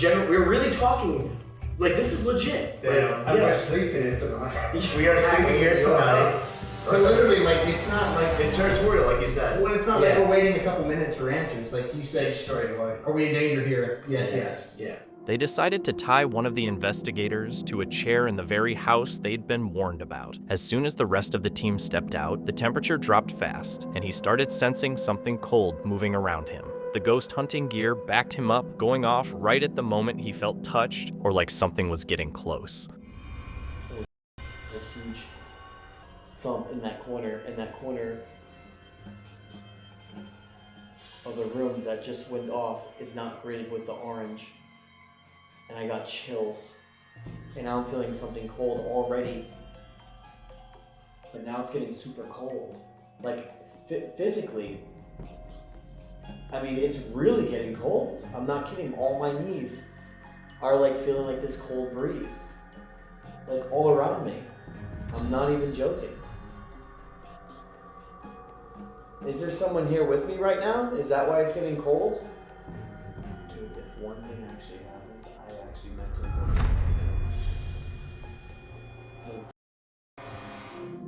really talking. Like, this is legit. Damn. Like, We're sleeping here tonight. We are sleeping here tonight. But literally, like, it's not like it's territorial, like you said. Well, it's not like we're waiting a couple minutes for answers. Like you said straight away. Are we in danger here? Yes. Yeah. They decided to tie one of the investigators to a chair in the very house they'd been warned about. As soon as the rest of the team stepped out, the temperature dropped fast, and he started sensing something cold moving around him. The ghost hunting gear backed him up, going off right at the moment he felt touched or like something was getting close. A huge thump in that corner of the room that just went off is not graded with the orange. And I got chills. And now I'm feeling something cold already. But now it's getting super cold. Like, physically. I mean, it's really getting cold. I'm not kidding. All my knees are like feeling like this cold breeze. Like all around me. I'm not even joking. Is there someone here with me right now? Is that why it's getting cold? Dude, if one thing actually happens, I actually mentally go.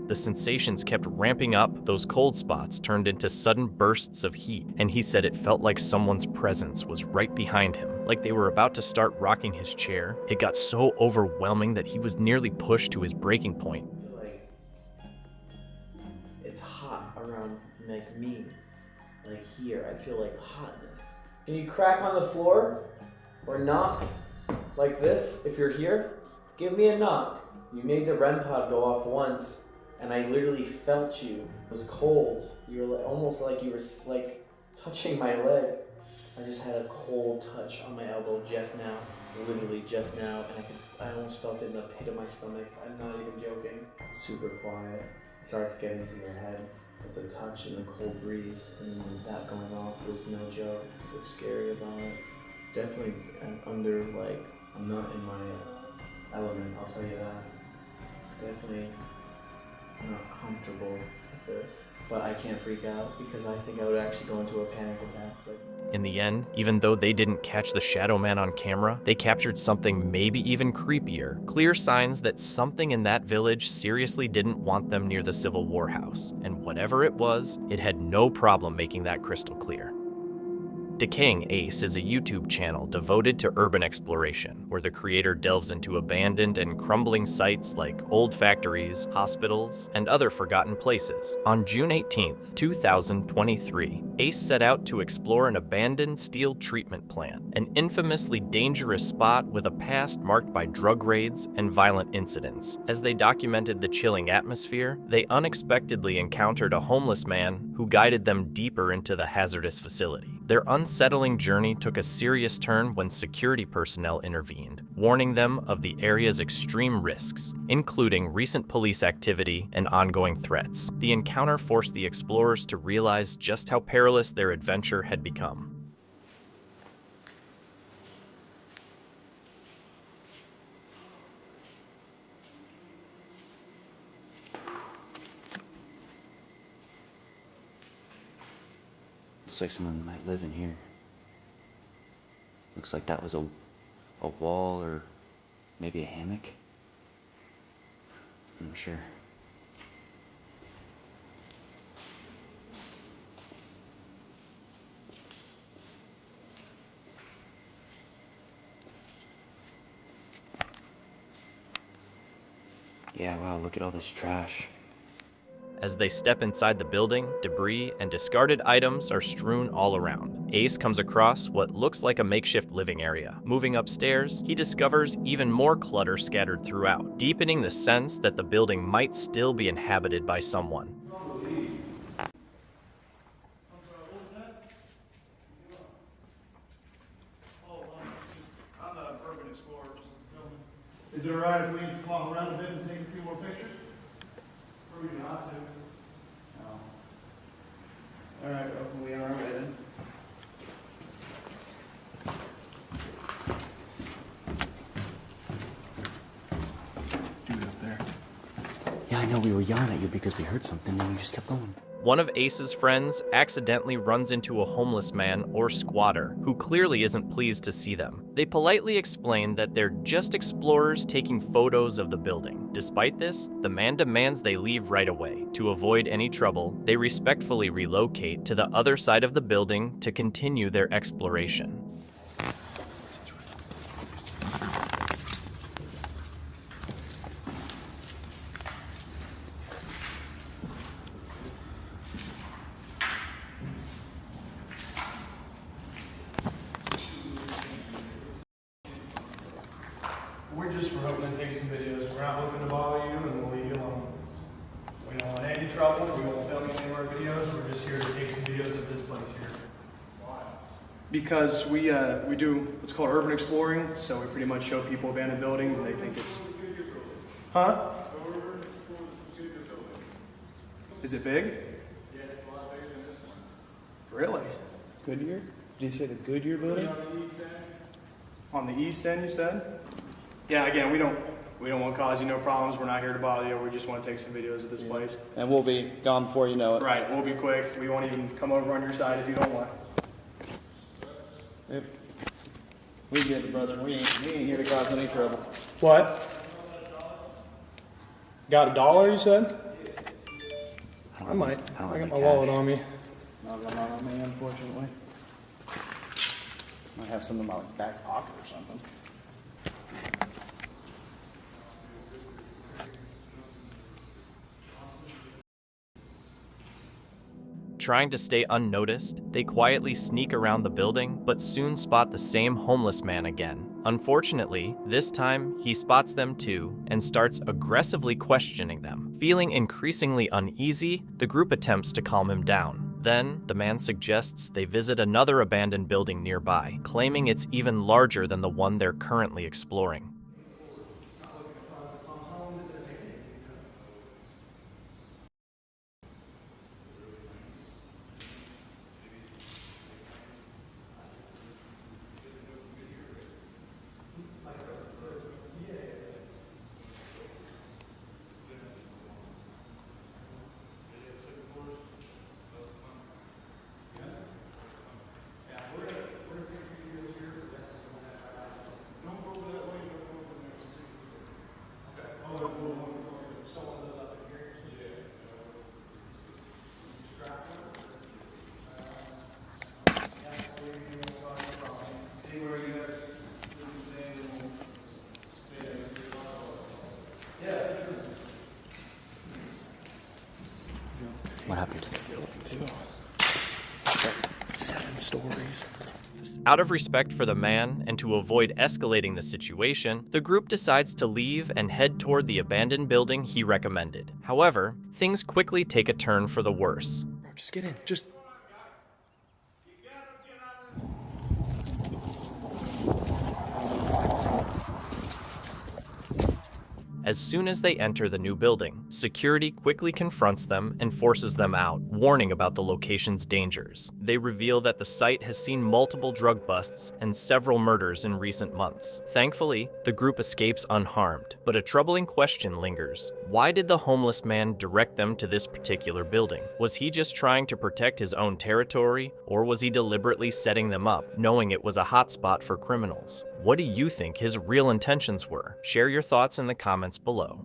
The sensations kept ramping up, those cold spots turned into sudden bursts of heat, and he said it felt like someone's presence was right behind him, like they were about to start rocking his chair. It got so overwhelming that he was nearly pushed to his breaking point. I feel like it's hot. like me. Like here, I feel like hotness. Can you crack on the floor? Or knock? Like this, if you're here? Give me a knock. You made the REM pod go off once, and I literally felt you. It was cold. You were almost like you were like touching my leg. I just had a cold touch on my elbow just now. Literally just now, and I almost felt it in the pit of my stomach. I'm not even joking. Super quiet. It starts getting to your head with the touch and the cold breeze, and then that going off was no joke. That's what's scary about it. Definitely under, like, I'm not in my element, I'll tell you that. Definitely not comfortable with this. But I can't freak out because I think I would actually go into a panic attack. In the end, even though they didn't catch the Shadow Man on camera, they captured something maybe even creepier. Clear signs that something in that village seriously didn't want them near the Civil War house. And whatever it was, it had no problem making that crystal clear. Decaying Ace is a YouTube channel devoted to urban exploration, where the creator delves into abandoned and crumbling sites like old factories, hospitals, and other forgotten places. On June 18, 2023, Ace set out to explore an abandoned steel treatment plant, an infamously dangerous spot with a past marked by drug raids and violent incidents. As they documented the chilling atmosphere, they unexpectedly encountered a homeless man who guided them deeper into the hazardous facility. Their unsettling journey took a serious turn when security personnel intervened, warning them of the area's extreme risks, including recent police activity and ongoing threats. The encounter forced the explorers to realize just how perilous their adventure had become. Looks like someone might live in here. Looks like that was a wall or maybe a hammock. I'm not sure. Yeah, wow, look at all this trash. As they step inside the building, debris and discarded items are strewn all around. Ace comes across what looks like a makeshift living area. Moving upstairs, he discovers even more clutter scattered throughout, deepening the sense that the building might still be inhabited by someone. Is it alright if we walk around a bit and take a few more pictures? Or we do not to? No. Alright, well, we are on our way then. Dude up there. Yeah, I know, we were yelling at you because we heard something and we just kept going. One of Ace's friends accidentally runs into a homeless man or squatter who clearly isn't pleased to see them. They politely explain that they're just explorers taking photos of the building. Despite this, the man demands they leave right away. To avoid any trouble, they respectfully relocate to the other side of the building to continue their exploration. We're just hoping to take some videos. We're not looking to bother you and we'll leave you alone. We don't want any trouble. We won't film any of our videos. We're just here to take some videos of this place here. Because we do what's called urban exploring, so we pretty much show people abandoned buildings and they think it's... Huh? Is it big? Yeah, it's a lot bigger than this one. Really? Goodyear? Did you say the Goodyear building? On the east end, you said? Yeah, again, we don't want to cause you no problems. We're not here to bother you. We just want to take some videos of this place. And we'll be gone before you know it. Right, we'll be quick. We won't even come over on your side if you don't want. Yep. We get it, brother. We ain't here to cause any trouble. What? Got $1, you said? I might. I got my wallet on me. Not on me, unfortunately. Might have some in my back pocket or something. Trying to stay unnoticed, they quietly sneak around the building, but soon spot the same homeless man again. Unfortunately, this time, he spots them too and starts aggressively questioning them. Feeling increasingly uneasy, the group attempts to calm him down. Then, the man suggests they visit another abandoned building nearby, claiming it's even larger than the one they're currently exploring. What happened? 7 stories. Out of respect for the man and to avoid escalating the situation, the group decides to leave and head toward the abandoned building he recommended. However, things quickly take a turn for the worse. Bro, just get in. Just. As soon as they enter the new building, security quickly confronts them and forces them out, warning about the location's dangers. They reveal that the site has seen multiple drug busts and several murders in recent months. Thankfully, the group escapes unharmed, but a troubling question lingers. Why did the homeless man direct them to this particular building? Was he just trying to protect his own territory, or was he deliberately setting them up, knowing it was a hotspot for criminals? What do you think his real intentions were? Share your thoughts in the comments below.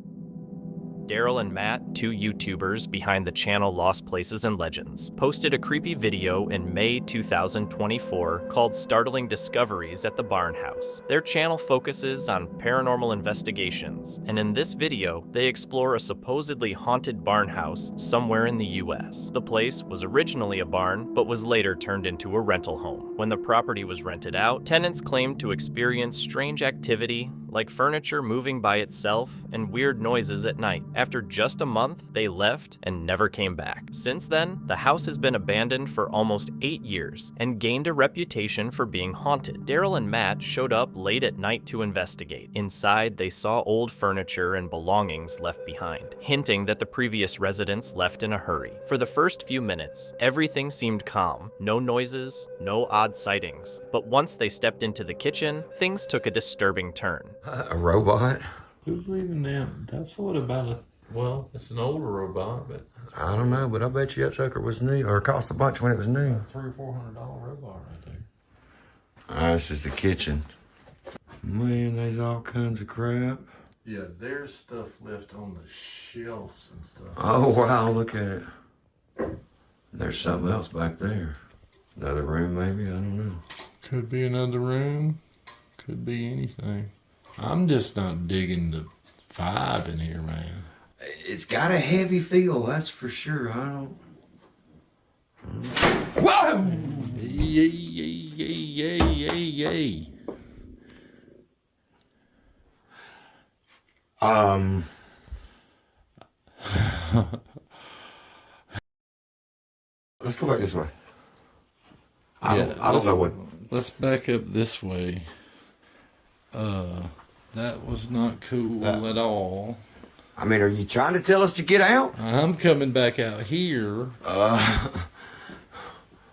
Daryl and Matt, 2 YouTubers behind the channel Lost Places and Legends, posted a creepy video in May 2024 called Startling Discoveries at the Barn House. Their channel focuses on paranormal investigations, and in this video, they explore a supposedly haunted barn house somewhere in the US. The place was originally a barn, but was later turned into a rental home. When the property was rented out, tenants claimed to experience strange activity, like furniture moving by itself and weird noises at night. After just a month, they left and never came back. Since then, the house has been abandoned for almost 8 years and gained a reputation for being haunted. Daryl and Matt showed up late at night to investigate. Inside, they saw old furniture and belongings left behind, hinting that the previous residents left in a hurry. For the first few minutes, everything seemed calm. No noises, no odd sightings. But once they stepped into the kitchen, things took a disturbing turn. A robot? Who's leaving them? That's what about a... Well, it's an older robot, but... I don't know, but I bet you that sucker was new, or cost a bunch when it was new. $300 or $400 robot right there. This is the kitchen. Man, there's all kinds of crap. Yeah, there's stuff left on the shelves and stuff. Oh, wow, look at it. There's something else back there. Another room, maybe? I don't know. Could be another room. Could be anything. I'm just not digging the vibe in here, man. It's got a heavy feel, that's for sure. I don't... Whoa! Yay, yay, yay, yay, yay. Let's go back this way. I don't know what... Let's back up this way. That was not cool at all. I mean, are you trying to tell us to get out? I'm coming back out here.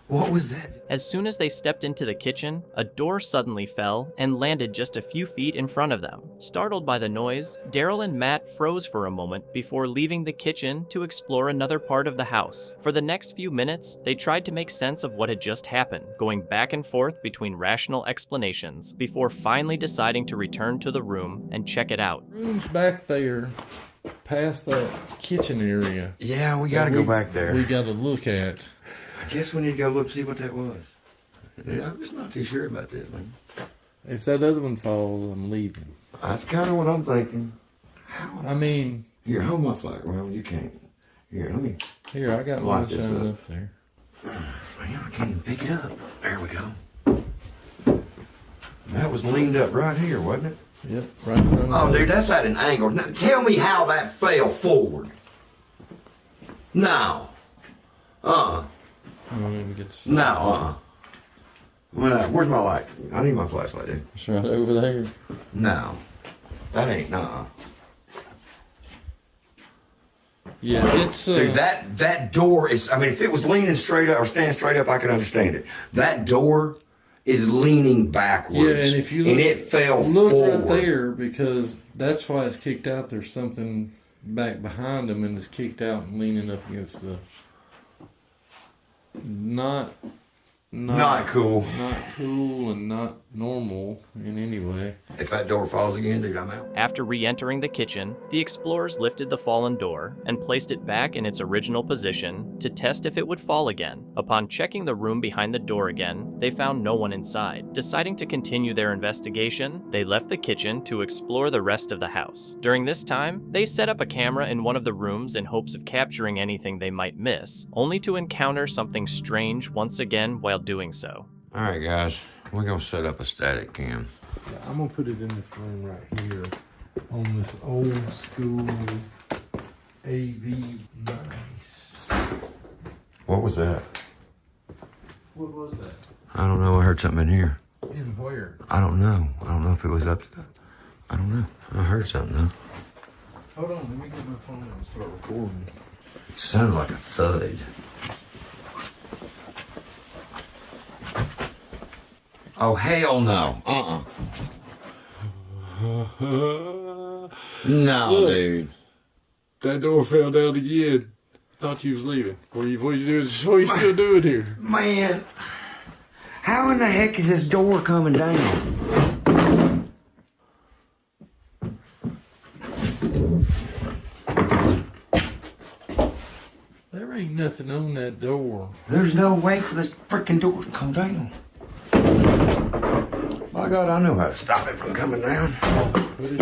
What was that? As soon as they stepped into the kitchen, a door suddenly fell and landed just a few feet in front of them. Startled by the noise, Daryl and Matt froze for a moment before leaving the kitchen to explore another part of the house. For the next few minutes, they tried to make sense of what had just happened, going back and forth between rational explanations, before finally deciding to return to the room and check it out. Room's back there, past that kitchen area. Yeah, we gotta go back there. We gotta look at. I guess we need to go look, see what that was. Yeah, I'm just not too sure about this, man. If that other one falls, I'm leaving. That's kind of what I'm thinking. I mean... Here, hold my flag around. You can't. Here, let me... Here, I got one shining up there. I can't even pick it up. There we go. That was leaned up right here, wasn't it? Yep, right in front of Oh, us. dude, that's at an angle. Now, tell me how that fell forward. No. I don't even get to No, where's my light? I need my flashlight, dude. It's right over there. No. That ain't, nuh-uh. Yeah, it's... Dude, that door is, I mean, if it was leaning straight up or standing straight up, I could understand it. That door is leaning backwards. Yeah, and if you look, and it fell look forward. right there, because that's why it's kicked out. There's something back behind them, and it's kicked out and leaning up against the... Not cool. Not cool and not normal in any way. If that door falls again, dude, I'm out. After re-entering the kitchen, the explorers lifted the fallen door and placed it back in its original position to test if it would fall again. Upon checking the room behind the door again, they found no one inside. Deciding to continue their investigation, they left the kitchen to explore the rest of the house. During this time, they set up a camera in one of the rooms in hopes of capturing anything they might miss, only to encounter something strange once again while doing so. All right, guys, we're gonna set up a static cam. Yeah, I'm gonna put it in this room right here on this old school AV nice. What was that? What was that? I don't know. I heard something in here. In where? I don't know. I don't know if it was up. I don't know. I heard something though. Hold on, let me get my phone and start recording. It sounded like a thud. Oh, hell no. No, Look, dude. That door fell down again. Thought you was leaving. What are you doing? What are you still doing here? Man, how in the heck is this door coming down? There ain't nothing on that door. There's no way for this freaking door to come down. By God, I know how to stop it from coming down. Put a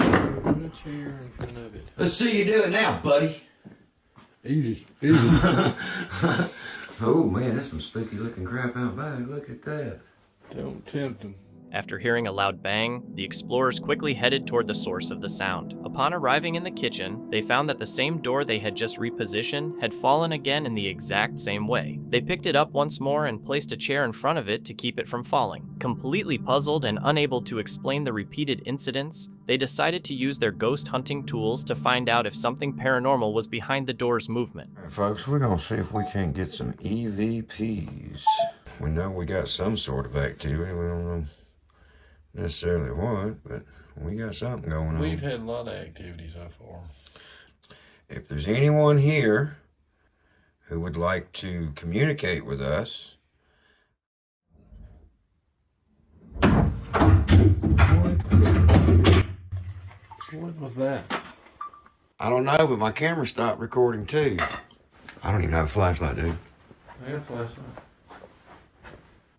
chair in front of it. Let's see you do it now, buddy. Easy. Oh, man, that's some spooky looking crap out back. Look at that. Don't tempt them. After hearing a loud bang, the explorers quickly headed toward the source of the sound. Upon arriving in the kitchen, they found that the same door they had just repositioned had fallen again in the exact same way. They picked it up once more and placed a chair in front of it to keep it from falling. Completely puzzled and unable to explain the repeated incidents, they decided to use their ghost hunting tools to find out if something paranormal was behind the door's movement. All right, folks, we're going to see if we can't get some EVPs. We know we got some sort of activity. We don't know necessarily what, but we got something going on. We've had a lot of activity so far. If there's anyone here who would like to communicate with us, What was that? I don't know, but my camera stopped recording too. I don't even have a flashlight, dude. I got a flashlight.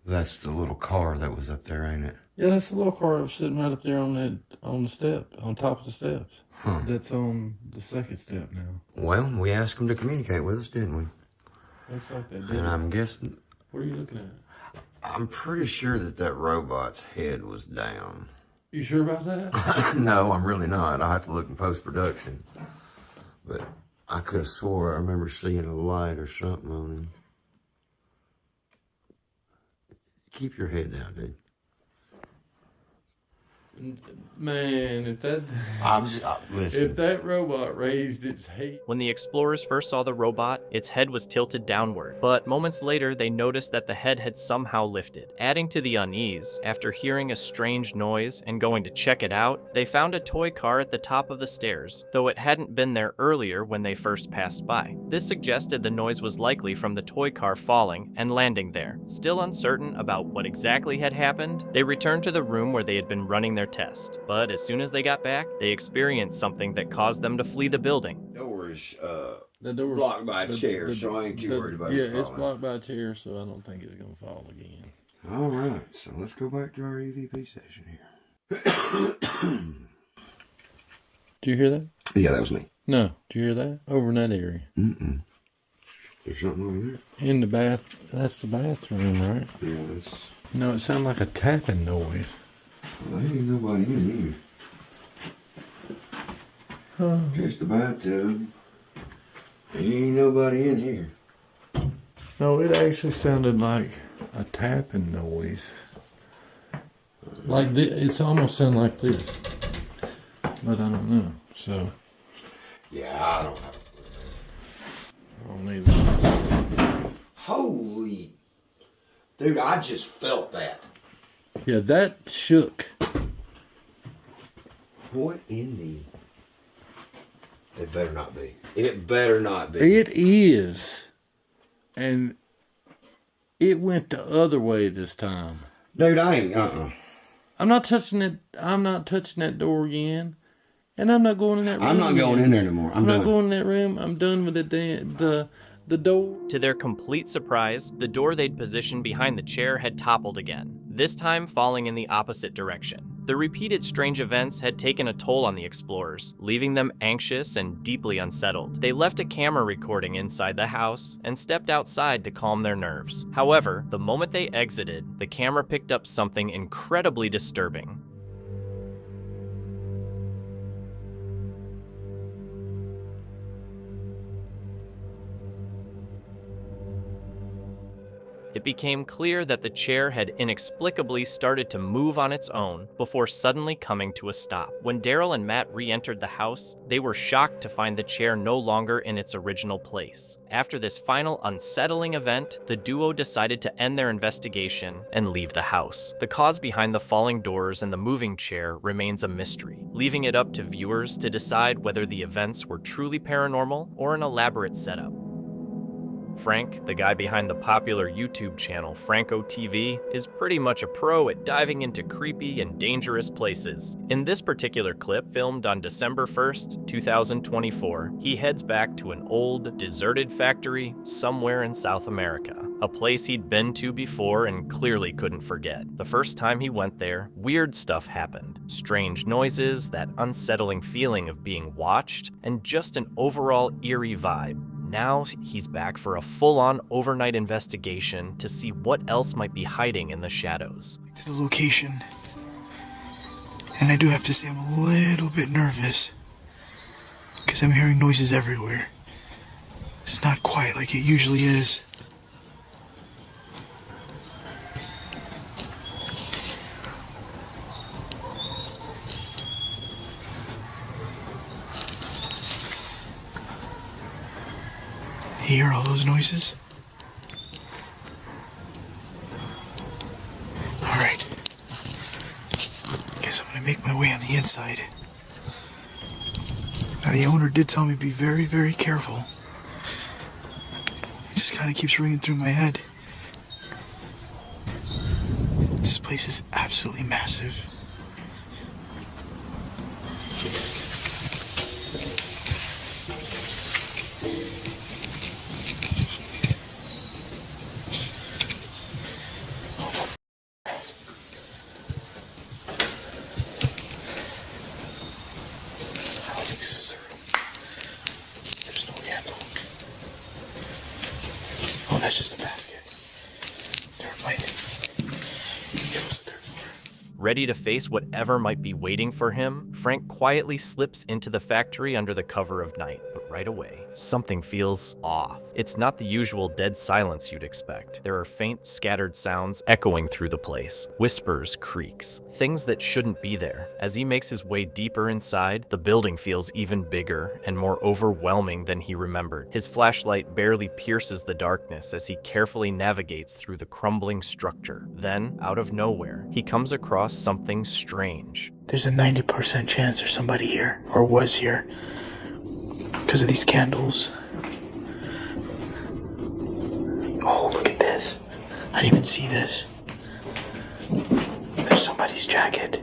That's the little car that was up there, ain't it? Yeah, that's the little car that was sitting right up there on the step, on top of the steps. Huh. That's on the second step now. Well, we asked them to communicate with us, didn't we? Looks like that. And I'm guessing... What are you looking at? I'm pretty sure that robot's head was down. You sure about that? No, I'm really not. I'll have to look in post-production. But I could have swore I remember seeing a light or something on him. Keep your head down, dude. Man, if that listen. if that robot raised its head. When the explorers first saw the robot, its head was tilted downward, but moments later they noticed that the head had somehow lifted. Adding to the unease, after hearing a strange noise and going to check it out, they found a toy car at the top of the stairs, though it hadn't been there earlier when they first passed by. This suggested the noise was likely from the toy car falling and landing there. Still uncertain about what exactly had happened, they returned to the room where they had been running their test. But as soon as they got back, they experienced something that caused them to flee the building. The door's blocked by a chair, so I ain't too worried about it. Yeah, it's blocked by a chair, so I don't think it's going to fall again. All right, so let's go back to our EVP session here. Did you hear that? Yeah, that was me. No, did you hear that? Over in that area. Mm-mm. There's something over there? In the bath. That's the bathroom, right? Yeah, that's... No, it sounded like a tapping noise. Well, there ain't nobody in here. Just the bathtub. Ain't nobody in here. No, it actually sounded like a tapping noise. Like it's almost sounded like this. But I don't know. So. Yeah, I don't know. I don't need that. Holy. Dude, I just felt that. Yeah, that shook. What in the... It better not be. It better not be. It is. And it went the other way this time. Dude, I ain't, I'm not touching it. I'm not touching that door again. And I'm not going in that room. I'm not going in there anymore. I'm not going in that room. I'm done with the door. To their complete surprise, the door they'd positioned behind the chair had toppled again, this time falling in the opposite direction. The repeated strange events had taken a toll on the explorers, leaving them anxious and deeply unsettled. They left a camera recording inside the house and stepped outside to calm their nerves. However, the moment they exited, the camera picked up something incredibly disturbing. It became clear that the chair had inexplicably started to move on its own before suddenly coming to a stop. When Daryl and Matt re-entered the house, they were shocked to find the chair no longer in its original place. After this final unsettling event, the duo decided to end their investigation and leave the house. The cause behind the falling doors and the moving chair remains a mystery, leaving it up to viewers to decide whether the events were truly paranormal or an elaborate setup. Frank, the guy behind the popular YouTube channel Franco TV, is pretty much a pro at diving into creepy and dangerous places. In this particular clip, filmed on December 1st, 2024, he heads back to an old, deserted factory somewhere in South America, a place he'd been to before and clearly couldn't forget. The first time he went there, weird stuff happened. Strange noises, that unsettling feeling of being watched, and just an overall eerie vibe. Now he's back for a full-on overnight investigation to see what else might be hiding in the shadows. To the location. And I do have to say I'm a little bit nervous because I'm hearing noises everywhere. It's not quiet like it usually is. You hear all those noises? Alright. Guess I'm gonna make my way on the inside. Now the owner did tell me to be very, very careful. It just kinda keeps ringing through my head. This place is absolutely massive. Oh, that's just a basket. Never mind. It was the third floor. Ready to face whatever might be waiting for him, Frank quietly slips into the factory under the cover of night. But right away, something feels off. It's not the usual dead silence you'd expect. There are faint, scattered sounds echoing through the place. Whispers, creaks, things that shouldn't be there. As he makes his way deeper inside, the building feels even bigger and more overwhelming than he remembered. His flashlight barely pierces the darkness as he carefully navigates through the crumbling structure. Then, out of nowhere, he comes across something strange. There's a 90% chance there's somebody here, or was here, because of these candles. Oh, look at this. I didn't even see this. There's somebody's jacket.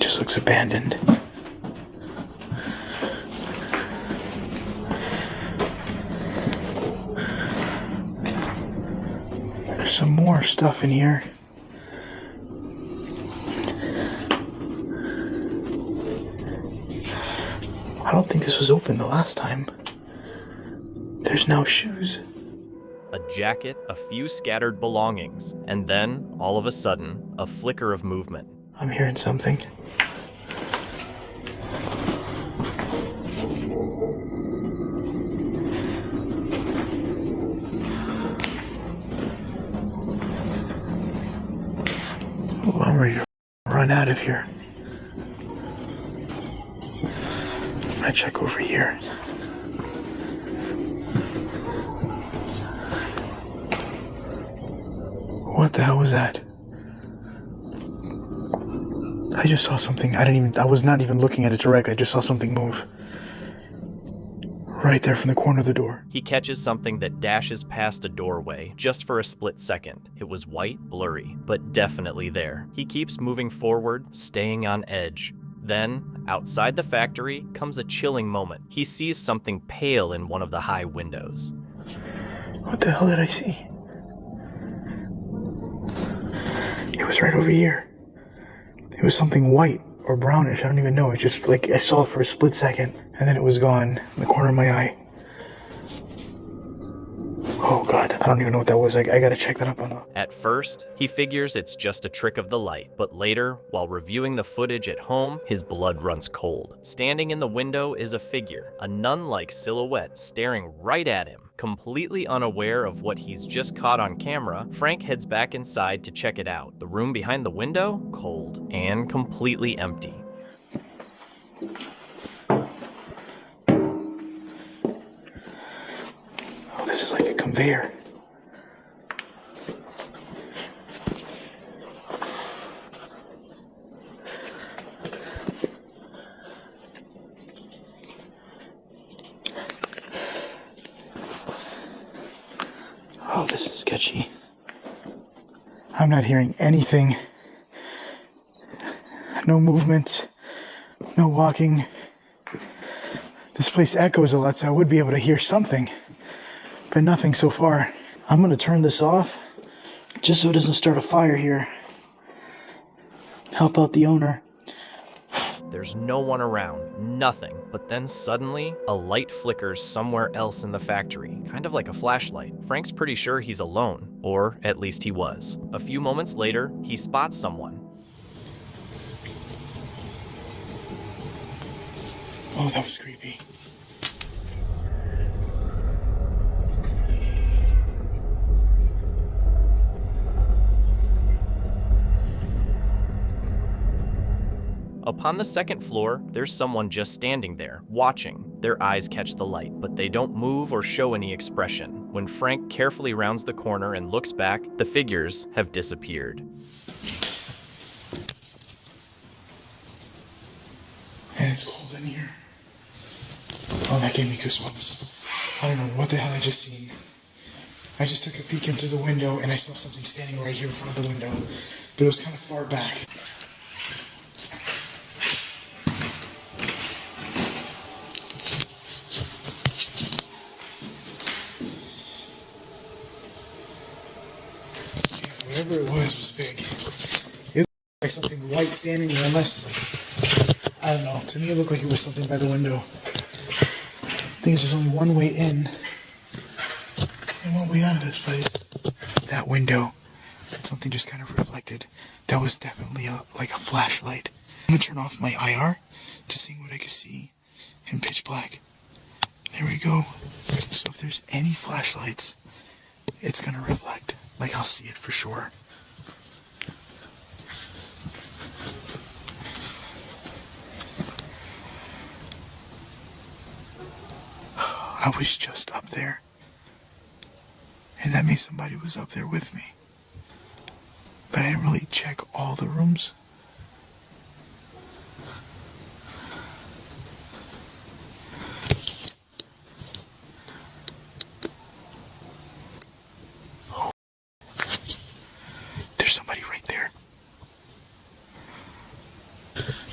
Just looks abandoned. more stuff in here. I don't think this was open the last time. There's no shoes. A jacket, a few scattered belongings, and then, all of a sudden, a flicker of movement. I'm hearing something. Oh, I'm ready to run out of here. I check over here. What the hell was that? I just saw something. I was not even looking at it directly. I just saw something move. Right there from the corner of the door. He catches something that dashes past a doorway just for a split second. It was white, blurry, but definitely there. He keeps moving forward, staying on edge. Then, outside the factory, comes a chilling moment. He sees something pale in one of the high windows. What the hell did I see? It was right over here. It was something white or brownish. I don't even know. It just like I saw it for a split second and then it was gone in the corner of my eye. Oh God, I don't even know what that was. I gotta check that up on the... At first, he figures it's just a trick of the light, but later, while reviewing the footage at home, his blood runs cold. Standing in the window is a figure, a nun-like silhouette staring right at him. Completely unaware of what he's just caught on camera, Frank heads back inside to check it out. The room behind the window, cold and completely empty. Oh, this is like a conveyor. Oh, this is sketchy. I'm not hearing anything. No movement. No walking. This place echoes a lot, so I would be able to hear something. But nothing so far. I'm gonna turn this off just so it doesn't start a fire here. Help out the owner. There's no one around, nothing. But then suddenly, a light flickers somewhere else in the factory, kind of like a flashlight. Frank's pretty sure he's alone, or at least he was. A few moments later, he spots someone. Oh, that was creepy. Upon the second floor, there's someone just standing there, watching. Their eyes catch the light, but they don't move or show any expression. When Frank carefully rounds the corner and looks back, the figures have disappeared. And it's cold in here. Oh, that gave me goosebumps. I don't know what the hell I just seen. I just took a peek in through the window and I saw something standing right here in front of the window, but it was kind of far back. Whatever it was big. It looked like something white standing there, unless, I don't know, to me it looked like it was something by the window. The thing is, there's only one way in and one way out of this place. That window, something just kind of reflected. That was definitely like a flashlight. I'm gonna turn off my IR to see what I can see in pitch black. There we go. So if there's any flashlights, it's gonna reflect. Like, I'll see it for sure. I was just up there. And that means somebody was up there with me. But I didn't really check all the rooms. Somebody right there.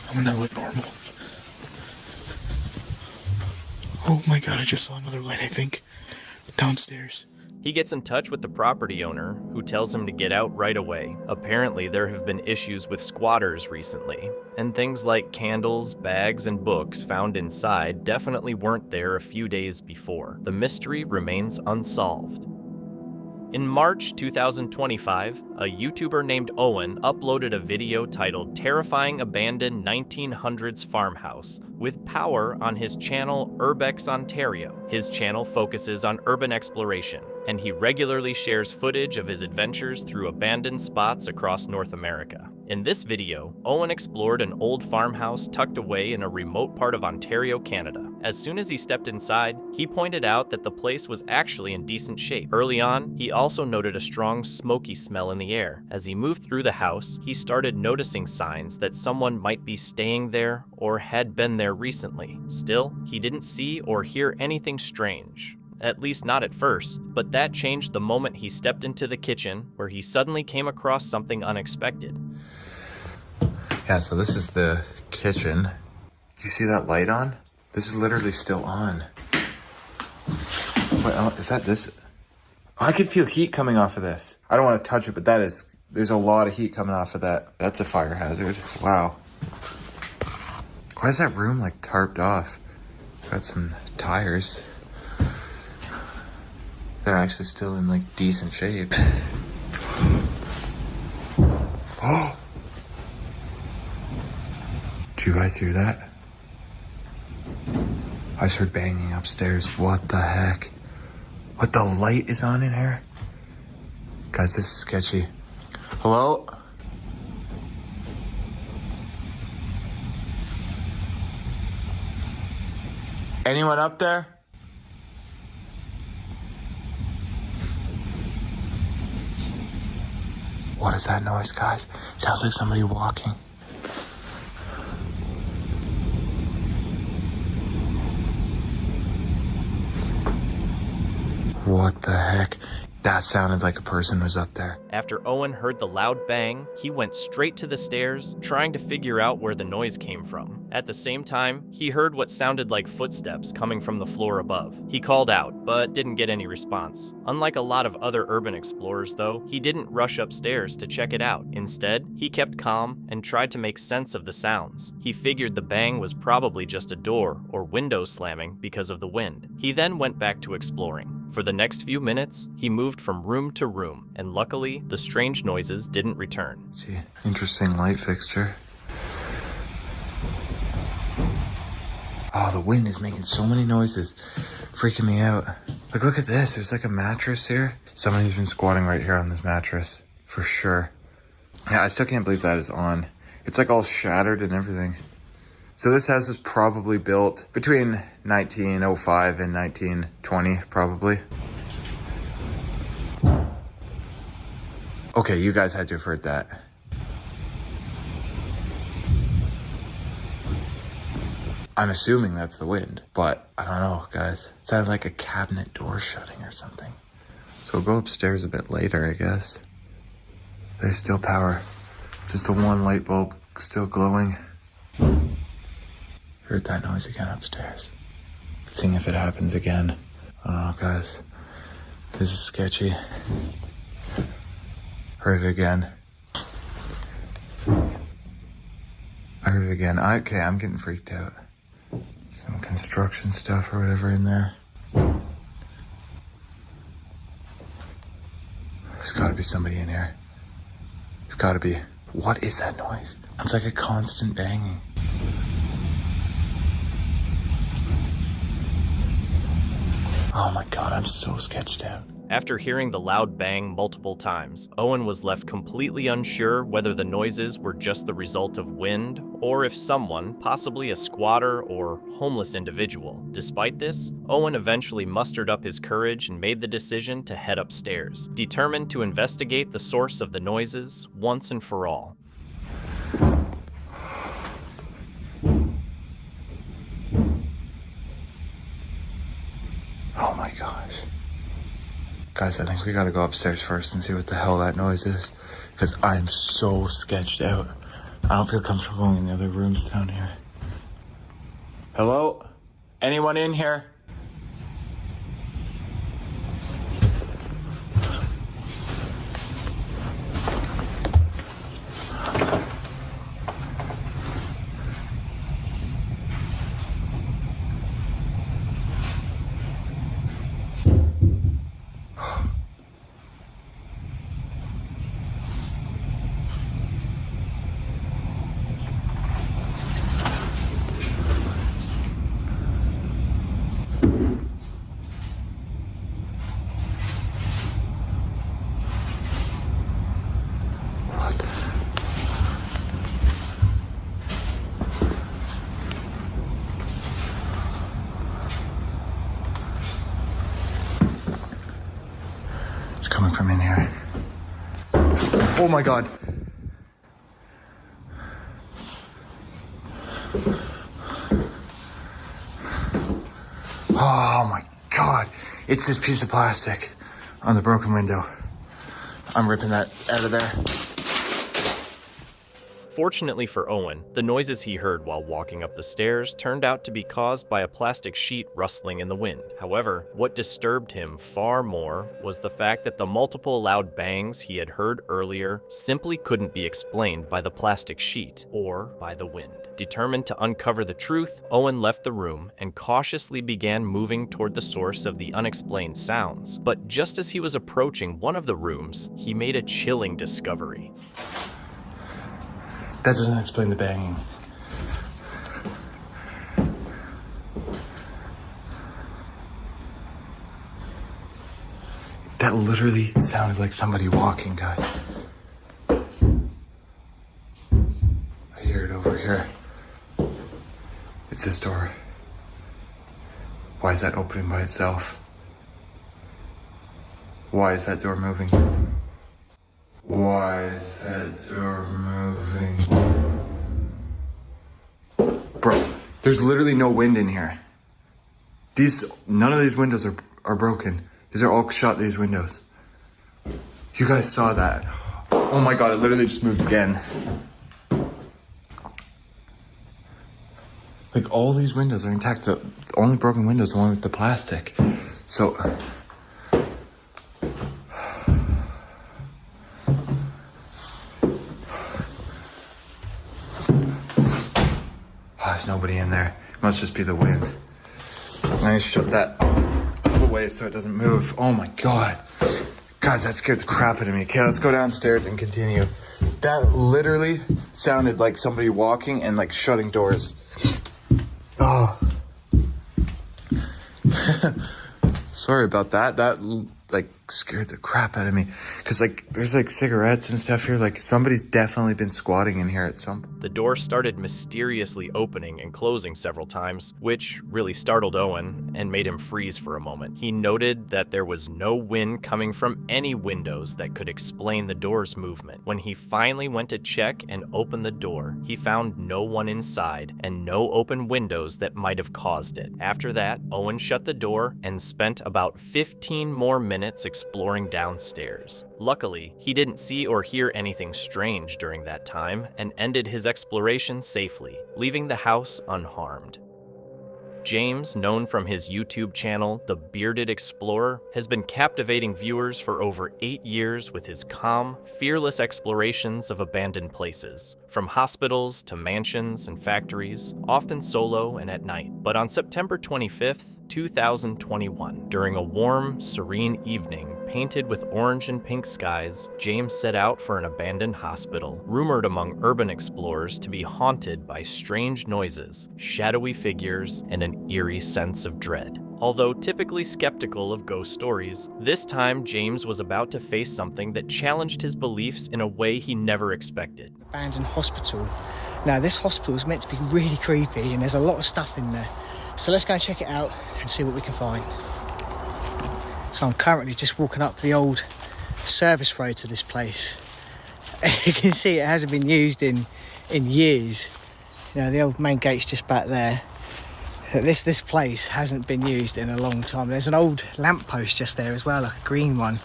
I'm gonna look normal. Oh my God, I just saw another light, I think. Downstairs. He gets in touch with the property owner, who tells him to get out right away. Apparently, there have been issues with squatters recently, and things like candles, bags, and books found inside definitely weren't there a few days before. The mystery remains unsolved. In March 2025, a YouTuber named Owen uploaded a video titled Terrifying Abandoned 1900s Farmhouse with power on his channel Urbex Ontario. His channel focuses on urban exploration, and he regularly shares footage of his adventures through abandoned spots across North America. In this video, Owen explored an old farmhouse tucked away in a remote part of Ontario, Canada. As soon as he stepped inside, he pointed out that the place was actually in decent shape. Early on, he also noted a strong smoky smell in the air. As he moved through the house, he started noticing signs that someone might be staying there or had been there recently. Still, he didn't see or hear anything strange. At least not at first, but that changed the moment he stepped into the kitchen, where he suddenly came across something unexpected. Yeah, so this is the kitchen. You see that light on? This is literally still on. What else? Is that this? Oh, I can feel heat coming off of this. I don't want to touch it, but there's a lot of heat coming off of that. That's a fire hazard. Wow. Why is that room like tarped off? Got some tires. They're actually still in like decent shape. Oh! Did you guys hear that? I just heard banging upstairs. What the heck? What, the light is on in here? Guys, this is sketchy. Hello? Anyone up there? What is that noise, guys? Sounds like somebody walking. What the heck? That sounded like a person was up there. After Owen heard the loud bang, he went straight to the stairs, trying to figure out where the noise came from. At the same time, he heard what sounded like footsteps coming from the floor above. He called out, but didn't get any response. Unlike a lot of other urban explorers, though, he didn't rush upstairs to check it out. Instead, he kept calm and tried to make sense of the sounds. He figured the bang was probably just a door or window slamming because of the wind. He then went back to exploring. For the next few minutes, he moved from room to room, and luckily, the strange noises didn't return. Gee, interesting light fixture. Oh, the wind is making so many noises, freaking me out. Like, look at this, there's like a mattress here. Somebody's been squatting right here on this mattress, for sure. Yeah, I still can't believe that is on. It's like all shattered and everything. So this house was probably built between 1905 and 1920, probably. Okay, you guys had to have heard that. I'm assuming that's the wind, but I don't know, guys. It sounded like a cabinet door shutting or something. So we'll go upstairs a bit later, I guess. There's still power. Just the one light bulb still glowing. Heard that noise again upstairs. Seeing if it happens again. I don't know, guys. This is sketchy. Heard it again. I heard it again. Okay, I'm getting freaked out. Some construction stuff or whatever in there. There's gotta be somebody in here. There's gotta be. What is that noise? It's like a constant banging. Oh my God, I'm so sketched out. After hearing the loud bang multiple times, Owen was left completely unsure whether the noises were just the result of wind or if someone, possibly a squatter or homeless individual. Despite this, Owen eventually mustered up his courage and made the decision to head upstairs, determined to investigate the source of the noises once and for all. Oh my gosh. Guys, I think we gotta go upstairs first and see what the hell that noise is. Because I'm so sketched out. I don't feel comfortable in the other rooms down here. Hello? Anyone in here? Oh my God. Oh my God. It's this piece of plastic on the broken window. I'm ripping that out of there. Fortunately for Owen, the noises he heard while walking up the stairs turned out to be caused by a plastic sheet rustling in the wind. However, what disturbed him far more was the fact that the multiple loud bangs he had heard earlier simply couldn't be explained by the plastic sheet or by the wind. Determined to uncover the truth, Owen left the room and cautiously began moving toward the source of the unexplained sounds. But just as he was approaching one of the rooms, he made a chilling discovery. That doesn't explain the banging. That literally sounded like somebody walking, guys. I hear it over here. It's this door. Why is that opening by itself? Why is that door moving? Why is that door moving? Bro, there's literally no wind in here. None of these windows are broken. These are all shut, these windows. You guys saw that. Oh my God, it literally just moved again. Like, all these windows are intact. The only broken window is the one with the plastic. So... there's nobody in there. It must just be the wind. I need to shut that away so it doesn't move. Oh my God. Guys, that scared the crap out of me. Okay, let's go downstairs and continue. That literally sounded like somebody walking and like shutting doors. Oh. Sorry about that. That like scared the crap out of me. Cause like there's like cigarettes and stuff here. Like somebody's definitely been squatting in here at some point. The door started mysteriously opening and closing several times, which really startled Owen and made him freeze for a moment. He noted that there was no wind coming from any windows that could explain the door's movement. When he finally went to check and open the door, he found no one inside and no open windows that might have caused it. After that, Owen shut the door and spent about 15 more minutes exploring downstairs. Luckily, he didn't see or hear anything strange during that time and ended his exploration safely, leaving the house unharmed. James, known from his YouTube channel, The Bearded Explorer, has been captivating viewers for over 8 years with his calm, fearless explorations of abandoned places, from hospitals to mansions and factories, often solo and at night. But on September 25th, 2021, during a warm, serene evening painted with orange and pink skies, James set out for an abandoned hospital, rumored among urban explorers to be haunted by strange noises, shadowy figures, and an eerie sense of dread. Although typically skeptical of ghost stories, this time James was about to face something that challenged his beliefs in a way he never expected. Abandoned hospital. Now, this hospital is meant to be really creepy and there's a lot of stuff in there. So let's go and check it out and see what we can find. So I'm currently just walking up the old service road to this place. You can see it hasn't been used in years. You know, the old main gate's just back there. This place hasn't been used in a long time. There's an old lamppost just there as well, like a green one.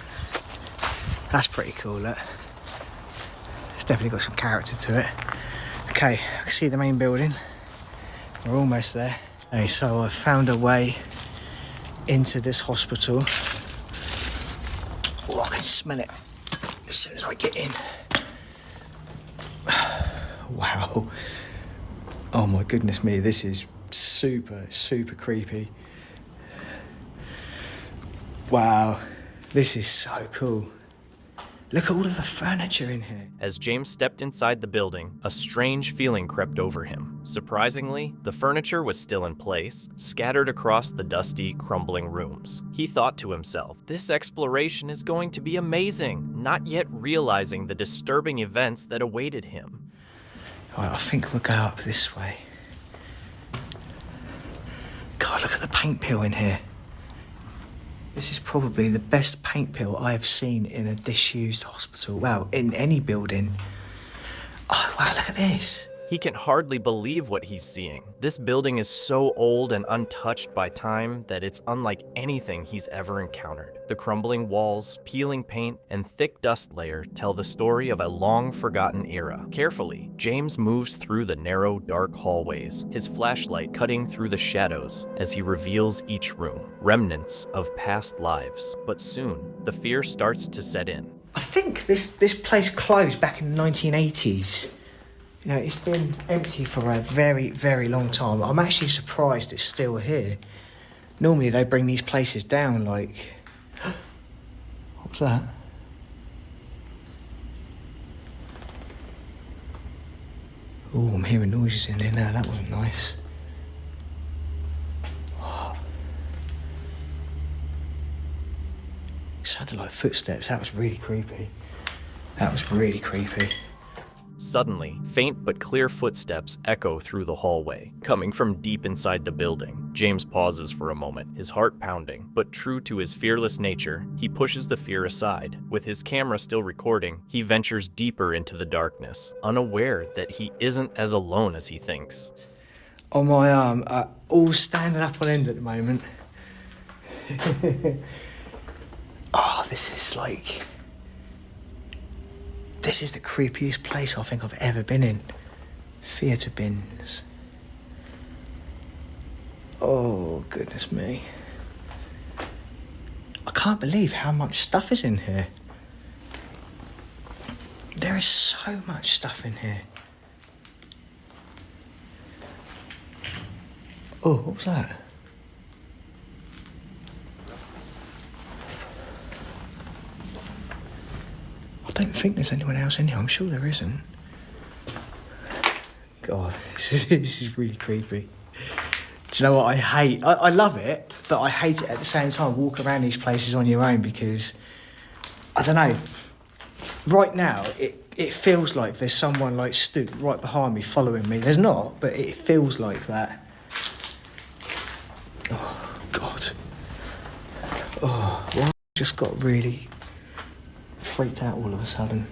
That's pretty cool, look. It's definitely got some character to it. Okay, I can see the main building. We're almost there. Okay, so I've found a way into this hospital. Oh, I can smell it as soon as I get in. Wow. Oh my goodness me, this is super, super creepy. Wow, this is so cool. Look at all of the furniture in here. As James stepped inside the building, a strange feeling crept over him. Surprisingly, the furniture was still in place, scattered across the dusty, crumbling rooms. He thought to himself, this exploration is going to be amazing, not yet realizing the disturbing events that awaited him. Right, I think we'll go up this way. God, look at the paint peel in here. This is probably the best paint pill I have seen in a disused hospital. Well, in any building. Oh, wow, look at this. He can hardly believe what he's seeing. This building is so old and untouched by time that it's unlike anything he's ever encountered. The crumbling walls, peeling paint, and thick dust layer tell the story of a long-forgotten era. Carefully, James moves through the narrow, dark hallways, his flashlight cutting through the shadows as he reveals each room, remnants of past lives. But soon, the fear starts to set in. I think this place closed back in the 1980s. You know, it's been empty for a very, very long time. I'm actually surprised it's still here. Normally they bring these places down, like... What was that? Oh, I'm hearing noises in there now. That wasn't nice. It sounded like footsteps. That was really creepy. That was really creepy. Suddenly, faint but clear footsteps echo through the hallway, coming from deep inside the building. James pauses for a moment, his heart pounding, but true to his fearless nature, he pushes the fear aside. With his camera still recording, he ventures deeper into the darkness, unaware that he isn't as alone as he thinks. On my arm, all standing up on end at the moment. Oh, this is like... This is the creepiest place I think I've ever been in. Theatre bins. Oh, goodness me. I can't believe how much stuff is in here. There is so much stuff in here. Oh, what was that? I don't think there's anyone else in here. I'm sure there isn't. God, this is really creepy. Do you know what I hate? I love it, but I hate it at the same time. Walk around these places on your own because, I don't know, right now it feels like there's someone like stood right behind me following me. There's not, but it feels like that. Oh, God. Oh, well, I just got really... freaked out all of a sudden.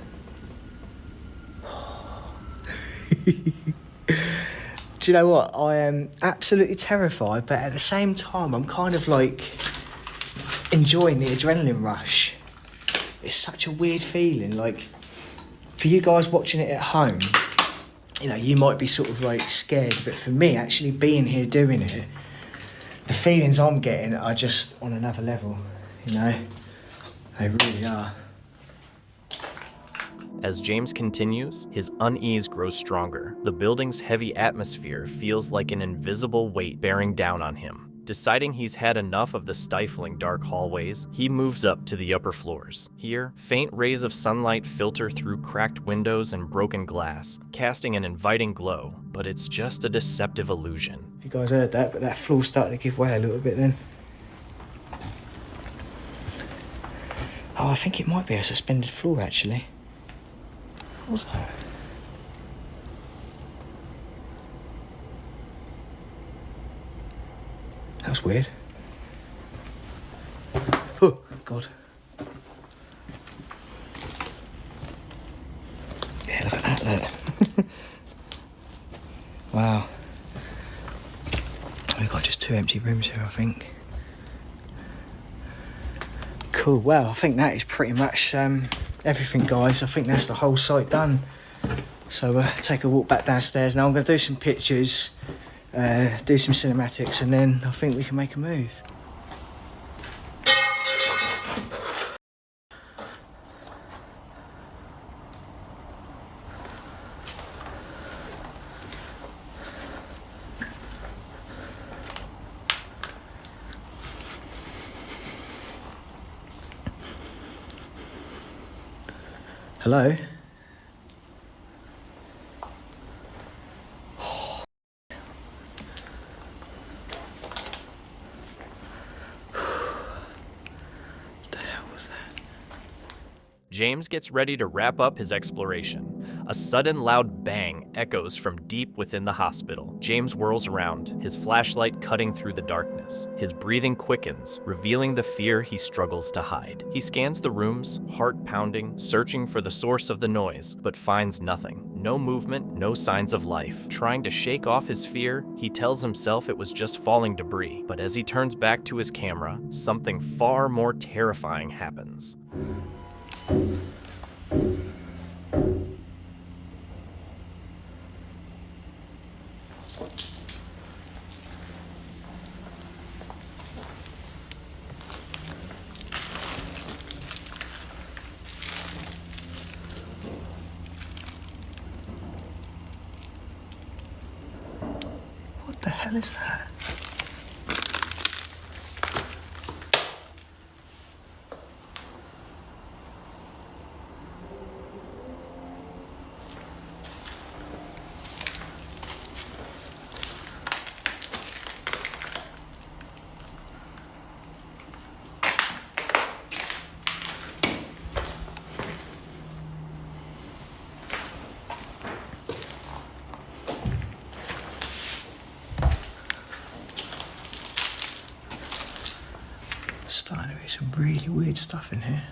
Do you know what? I am absolutely terrified, but at the same time, I'm kind of like enjoying the adrenaline rush. It's such a weird feeling. Like, for you guys watching it at home, you know, you might be sort of like scared, but for me, actually being here doing it, the feelings I'm getting are just on another level, you know? They really are. As James continues, his unease grows stronger. The building's heavy atmosphere feels like an invisible weight bearing down on him. Deciding he's had enough of the stifling dark hallways, he moves up to the upper floors. Here, faint rays of sunlight filter through cracked windows and broken glass, casting an inviting glow, but it's just a deceptive illusion. If you guys heard that, but that floor's starting to give way a little bit then. Oh, I think it might be a suspended floor, actually. What was that? That was weird. Oh, God. Yeah, look at that, look. Wow. We've got just 2 empty rooms here, I think. Cool, well, I think that is pretty much everything, guys. I think that's the whole site done. So take a walk back downstairs. Now I'm going to do some pictures, do some cinematics, and then I think we can make a move. Hello? James gets ready to wrap up his exploration. A sudden loud bang echoes from deep within the hospital. James whirls around, his flashlight cutting through the darkness. His breathing quickens, revealing the fear he struggles to hide. He scans the rooms, heart pounding, searching for the source of the noise, but finds nothing. No movement, no signs of life. Trying to shake off his fear, he tells himself it was just falling debris. But as he turns back to his camera, something far more terrifying happens. What the hell is that? Starting to be some really weird stuff in here.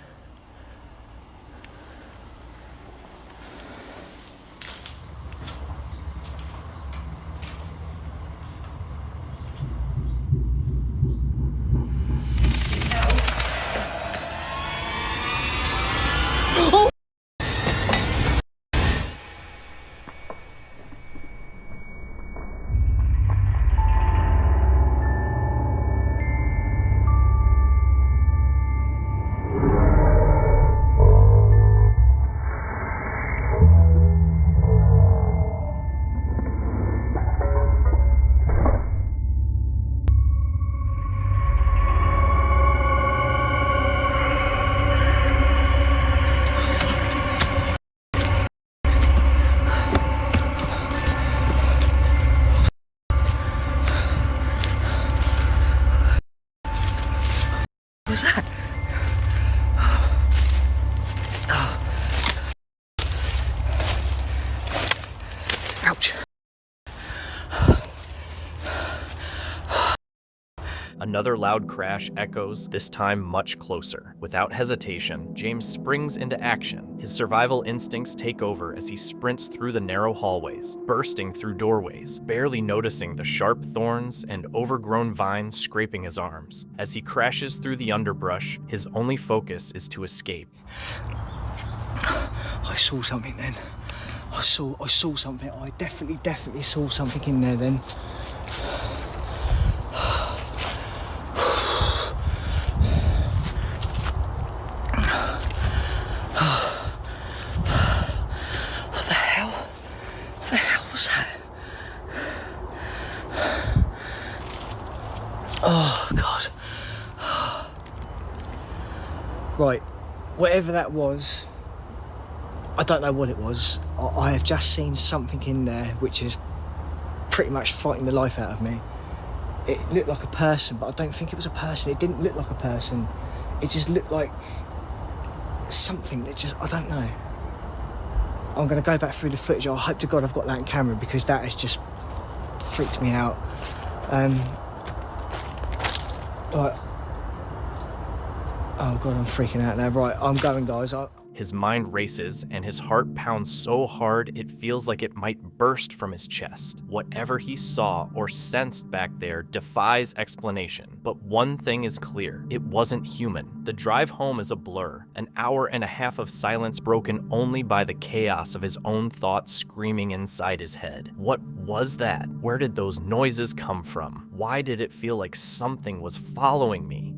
What was that? Ouch. Another loud crash echoes, this time much closer. Without hesitation, James springs into action. His survival instincts take over as he sprints through the narrow hallways, bursting through doorways, barely noticing the sharp thorns and overgrown vines scraping his arms. As he crashes through the underbrush, his only focus is to escape. I saw something then. I saw something. I definitely saw something in there then. Oh, God. Right, whatever that was, I don't know what it was. I have just seen something in there which is pretty much fighting the life out of me. It looked like a person, but I don't think it was a person. It didn't look like a person. It just looked like something that just, I don't know. I'm going to go back through the footage. I hope to God I've got that on camera because that has just freaked me out. Right. Oh God, I'm freaking out now. Right, I'm going, guys. His mind races and his heart pounds so hard it feels like it might burst from his chest. Whatever he saw or sensed back there defies explanation. But one thing is clear, it wasn't human. The drive home is a blur, an hour and a half of silence broken only by the chaos of his own thoughts screaming inside his head. What was that? Where did those noises come from? Why did it feel like something was following me?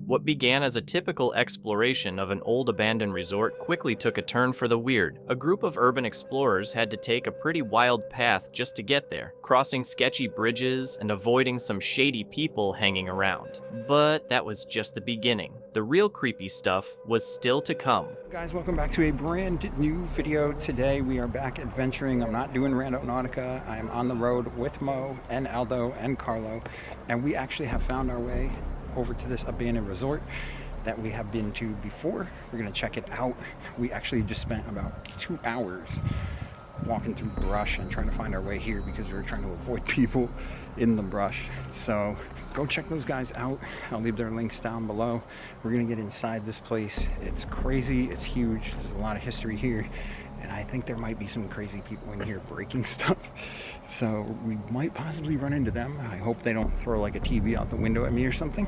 What began as a typical exploration of an old abandoned resort quickly took a turn for the weird. A group of urban explorers had to take a pretty wild path just to get there, crossing sketchy bridges and avoiding some shady people hanging around. But that was just the beginning. The real creepy stuff was still to come. Guys, welcome back to a brand new video. Today we are back adventuring. I'm not doing Randonautica. I am on the road with Mo and Aldo and Carlo, and we actually have found our way over to this abandoned resort that we have been to before. We're gonna check it out. We actually just spent about 2 hours walking through brush and trying to find our way here because we were trying to avoid people in the brush. So go check those guys out. I'll leave their links down below. We're gonna get inside this place. It's crazy, it's huge. There's a lot of history here. And I think there might be some crazy people in here breaking stuff. So we might possibly run into them. I hope they don't throw like a TV out the window at me or something.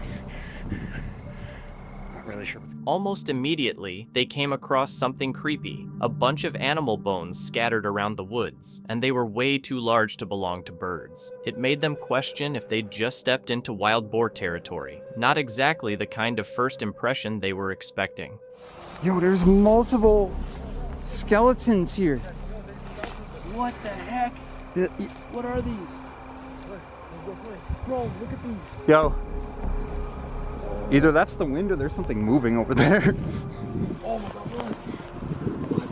Not really sure. Almost immediately, they came across something creepy. A bunch of animal bones scattered around the woods, and they were way too large to belong to birds. It made them question if they'd just stepped into wild boar territory. Not exactly the kind of first impression they were expecting. Yo, there's multiple skeletons here. What the heck? What are these? Bro, look at these. Yo. Either that's the wind or there's something moving over there. Oh my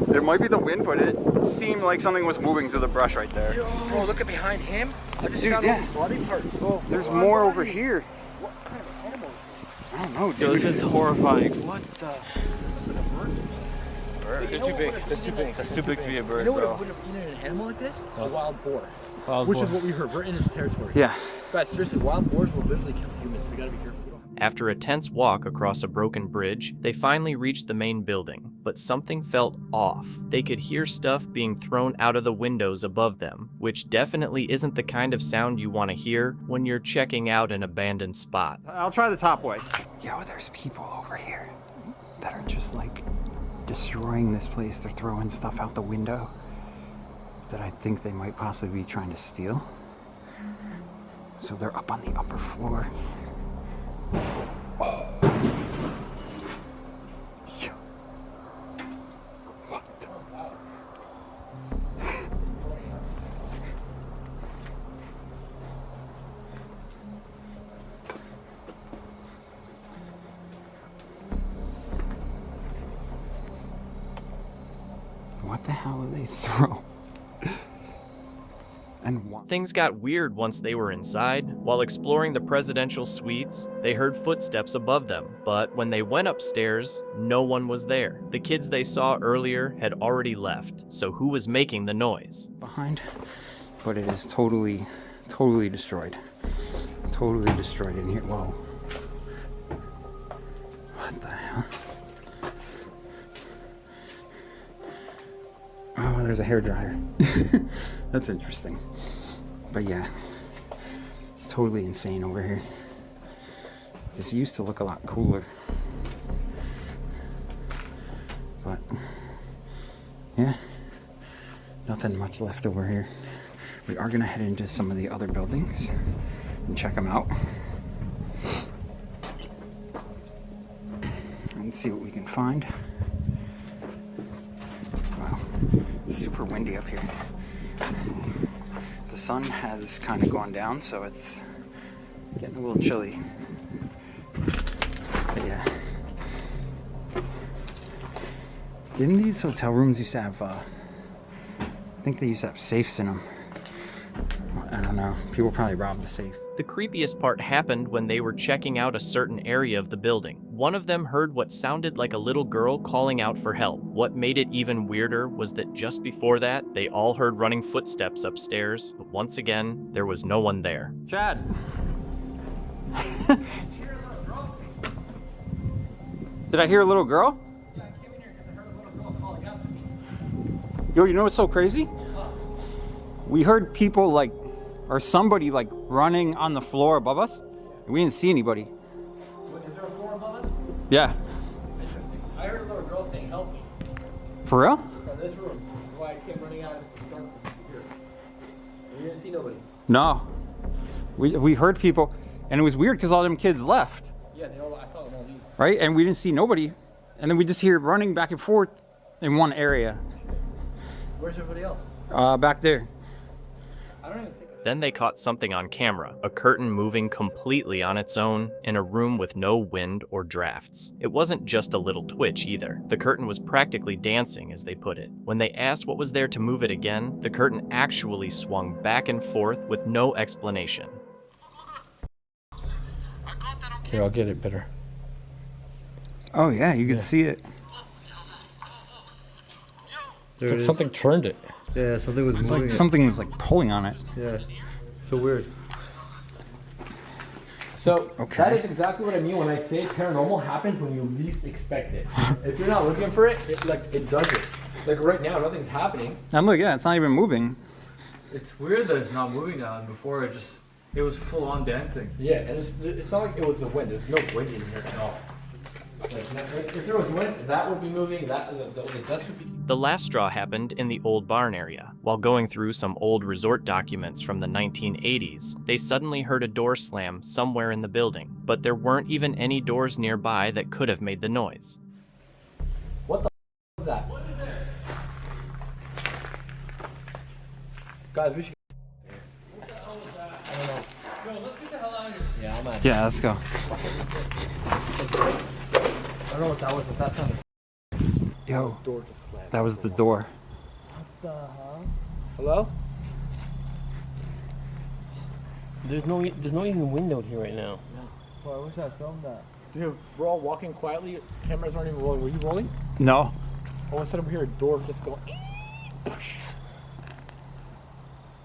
god. It might be the wind, but it seemed like something was moving through the brush right there. Bro, look at behind him. I just Dude, got yeah. body parts. Oh, There's more over here. What kind of animal? I don't know, dude. Yo, this is horrifying. What the? They're too big. They're too big. That's too big to be a bird, You know bro. what would have eaten an animal like this? A What? wild boar. Wild Which boar. is what we heard. We're in his territory. Yeah. Guys, seriously, wild boars will literally kill humans. We gotta be careful. We don't... After a tense walk across a broken bridge, they finally reached the main building, but something felt off. They could hear stuff being thrown out of the windows above them, which definitely isn't the kind of sound you want to hear when you're checking out an abandoned spot. I'll try the top way. Yo, there's people over here that are just like destroying this place. They're throwing stuff out the window that I think they might possibly be trying to steal. So they're up on the upper floor. Oh. Yo. What the? What the hell did they throw? And what? Things got weird once they were inside. While exploring the presidential suites, they heard footsteps above them, but when they went upstairs, no one was there. The kids they saw earlier had already left, so who was making the noise? Behind, but it is totally destroyed. Totally destroyed in here. Whoa. What the hell? Oh, there's a hairdryer. That's interesting. But yeah, totally insane over here. This used to look a lot cooler. But yeah, nothing much left over here. We are gonna head into some of the other buildings and check them out. And see what we can find. Wow, it's super windy up here. The sun has kind of gone down, so it's getting a little chilly. But yeah. Didn't these hotel rooms used to have, I think they used to have safes in them. I don't know. People probably robbed the safe. The creepiest part happened when they were checking out a certain area of the building. One of them heard what sounded like a little girl calling out for help. What made it even weirder was that just before that, they all heard running footsteps upstairs, but once again, there was no one there. Chad! Did I hear a little girl? Yeah, I came in here because I heard a little girl calling out to me. Yo, you know what's so crazy? We heard people like, or somebody like running on the floor above us, and we didn't see anybody. Is there a floor above us? Yeah. Interesting. I heard a little girl saying, "Help me." For real? From this room. That's why I came running out of the dark here. And you didn't see nobody. No. We heard people, and it was weird because all them kids left. Yeah, I saw them all leave. Right? And we didn't see nobody. And then we just hear running back and forth in one area. Where's everybody else? Back there. I don't even think. Then they caught something on camera, a curtain moving completely on its own in a room with no wind or drafts. It wasn't just a little twitch either. The curtain was practically dancing, as they put it. When they asked what was there to move it again, the curtain actually swung back and forth with no explanation. Here, I'll get it better. Oh yeah, you can see it. It's like something turned it. Yeah, something was It's moving. like something was like pulling on it. Yeah, so weird. So Okay. that is exactly what I mean when I say paranormal happens when you least expect it. If you're not looking for it, it does it. Like right now, nothing's happening. And look, yeah, it's not even moving. It's weird that it's not moving now, and before it was full on dancing. Yeah, and it's not like it was the wind. There's no wind in here at all. Like, if there was wind, that would be moving. The dust would be. The last straw happened in the old barn area. While going through some old resort documents from the 1980s, they suddenly heard a door slam somewhere in the building, but there weren't even any doors nearby that could have made the noise. What the is that? Guys, we should. Yeah, I'm at. Yeah, let's go. I don't know what that was, but that sounded. Yo, Door just slammed. that was the door. What the hell? Hello? There's no even window here right now. Well, I wish I filmed that. Dude, we're all walking quietly. Cameras aren't even rolling. Were you rolling? No. All of a sudden we hear a door just go.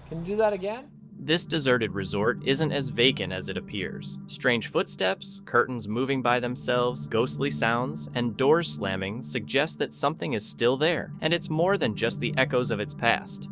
Can you do that again? This deserted resort isn't as vacant as it appears. Strange footsteps, curtains moving by themselves, ghostly sounds, and doors slamming suggest that something is still there, and it's more than just the echoes of its past.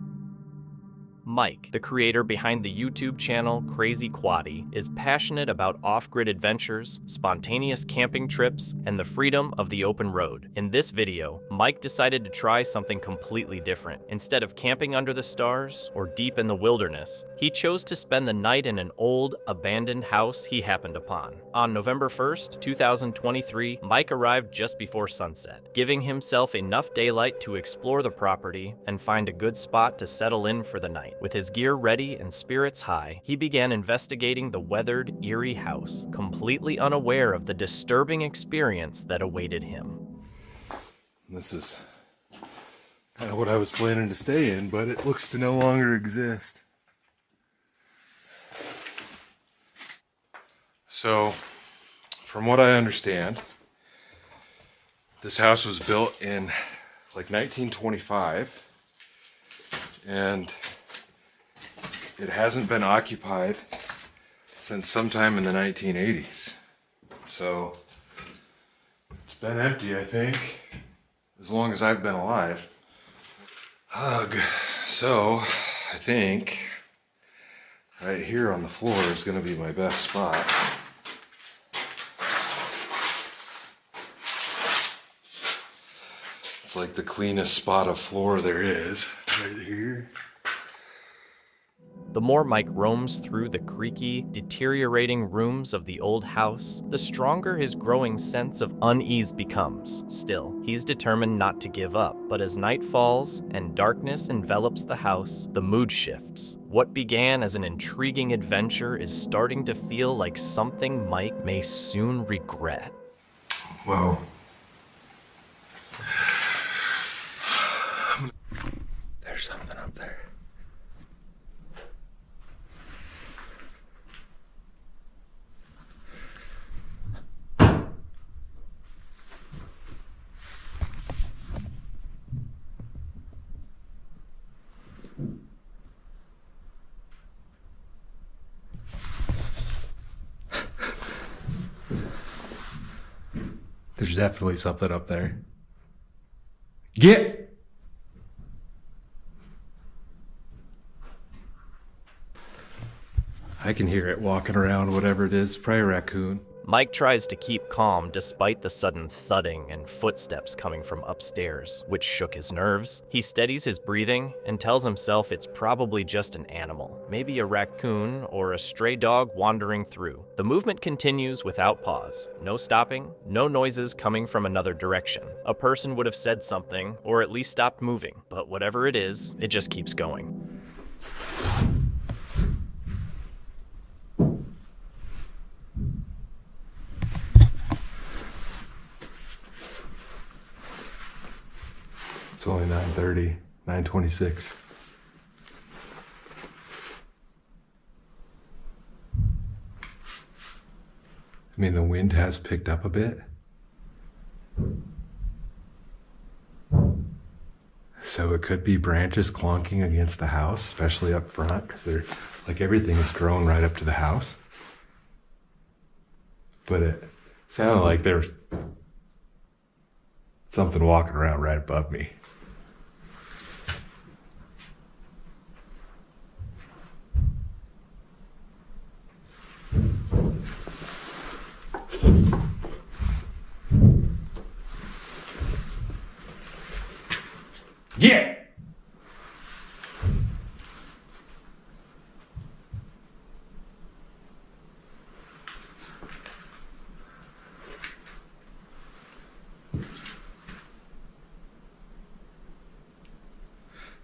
Mike, the creator behind the YouTube channel creepcaught, is passionate about off-grid adventures, spontaneous camping trips, and the freedom of the open road. In this video, Mike decided to try something completely different. Instead of camping under the stars or deep in the wilderness, he chose to spend the night in an old, abandoned house he happened upon. On November 1st, 2023, Mike arrived just before sunset, giving himself enough daylight to explore the property and find a good spot to settle in for the night. With his gear ready and spirits high, he began investigating the weathered, eerie house, completely unaware of the disturbing experience that awaited him. This is kind of what I was planning to stay in, but it looks to no longer exist. So, from what I understand, this house was built in like 1925, and it hasn't been occupied since sometime in the 1980s. So it's been empty, I think, as long as I've been alive. Ugh. So I think right here on the floor is going to be my best spot. It's like the cleanest spot of floor there is, right here. The more Mike roams through the creaky, deteriorating rooms of the old house, the stronger his growing sense of unease becomes. Still, he's determined not to give up, but as night falls and darkness envelops the house, the mood shifts. What began as an intriguing adventure is starting to feel like something Mike may soon regret. Whoa. There's something up there. There's definitely something up there. Get! I can hear it walking around, whatever it is, probably a raccoon. Mike tries to keep calm despite the sudden thudding and footsteps coming from upstairs, which shook his nerves. He steadies his breathing and tells himself it's probably just an animal, maybe a raccoon or a stray dog wandering through. The movement continues without pause. No stopping, no noises coming from another direction. A person would have said something or at least stopped moving, but whatever it is, it just keeps going. It's only 9:30, 9:26. I mean, the wind has picked up a bit, So it could be branches clonking against the house, especially up front, because they're like everything is grown right up to the house. But it sounded like there was something walking around right above me. Yeah!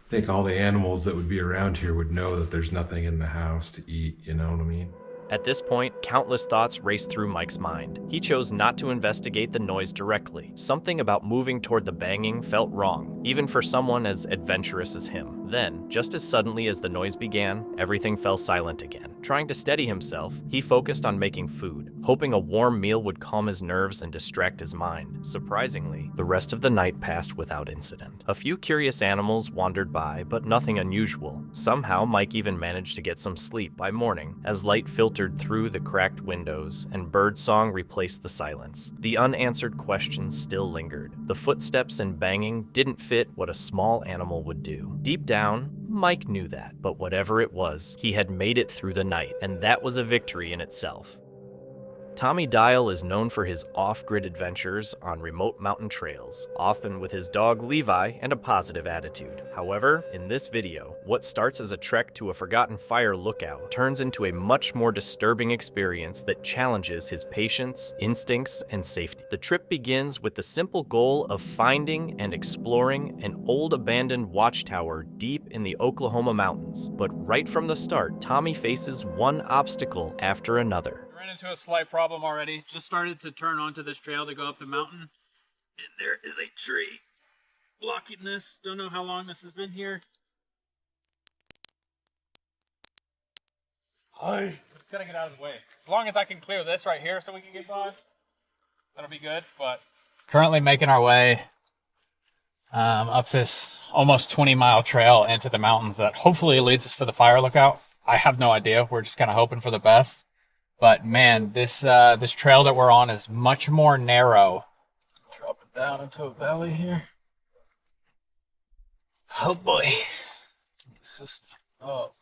I think all the animals that would be around here would know that there's nothing in the house to eat, you know what I mean? At this point, countless thoughts raced through Mike's mind. He chose not to investigate the noise directly. Something about moving toward the banging felt wrong, even for someone as adventurous as him. Then, just as suddenly as the noise began, everything fell silent again. Trying to steady himself, he focused on making food, hoping a warm meal would calm his nerves and distract his mind. Surprisingly, the rest of the night passed without incident. A few curious animals wandered by, but nothing unusual. Somehow, Mike even managed to get some sleep by morning, as light filtered through the cracked windows and birdsong replaced the silence. The unanswered questions still lingered. The footsteps and banging didn't fit what a small animal would do. Deep down, Mike knew that, but whatever it was, he had made it through the night, and that was a victory in itself. Tommy Dial is known for his off-grid adventures on remote mountain trails, often with his dog Levi and a positive attitude. However, in this video, what starts as a trek to a forgotten fire lookout turns into a much more disturbing experience that challenges his patience, instincts, and safety. The trip begins with the simple goal of finding and exploring an old abandoned watchtower deep in the Oklahoma mountains. But right from the start, Tommy faces one obstacle after another. Ran into a slight problem already. Just started to turn onto this trail to go up the mountain. And there is a tree blocking this. Don't know how long this has been here. Hi. Just gotta get out of the way. As long as I can clear this right here so we can get by, that'll be good. But currently making our way up this almost 20-mile trail into the mountains that hopefully leads us to the fire lookout. I have no idea. We're just kind of hoping for the best. But man, this trail that we're on is much more narrow. Drop it down into a valley here. Oh boy. It's just, oh,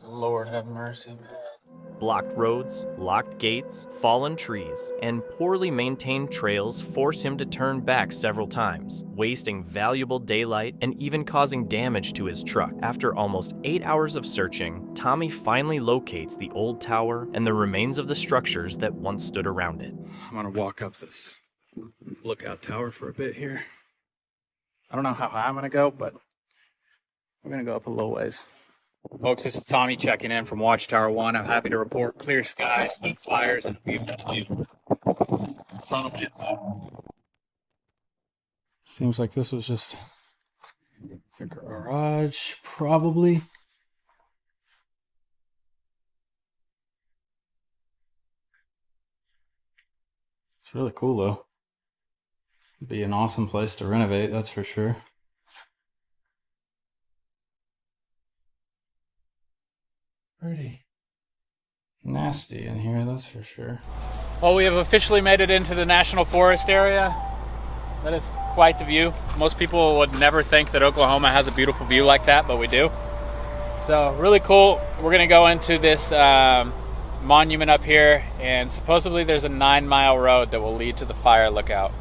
Lord have mercy, man. Blocked roads, locked gates, fallen trees, and poorly maintained trails force him to turn back several times, wasting valuable daylight and even causing damage to his truck. After almost 8 hours of searching, Tommy finally locates the old tower and the remains of the structures that once stood around it. I'm gonna walk up this lookout tower for a bit here. I don't know how high I'm gonna go, but we're gonna go up a little ways. Folks, this is Tommy checking in from Watchtower 1. I'm happy to report clear skies, no fires, and a beautiful view. Ton of info. Seems like this was just the garage, probably. It's really cool, though. It'd be an awesome place to renovate, that's for sure. Pretty nasty in here, that's for sure. Well, we have officially made it into the National Forest area. That is quite the view. Most people would never think that Oklahoma has a beautiful view like that, but we do. So really cool. We're gonna go into this monument up here, and supposedly there's a 9-mile road that will lead to the fire lookout.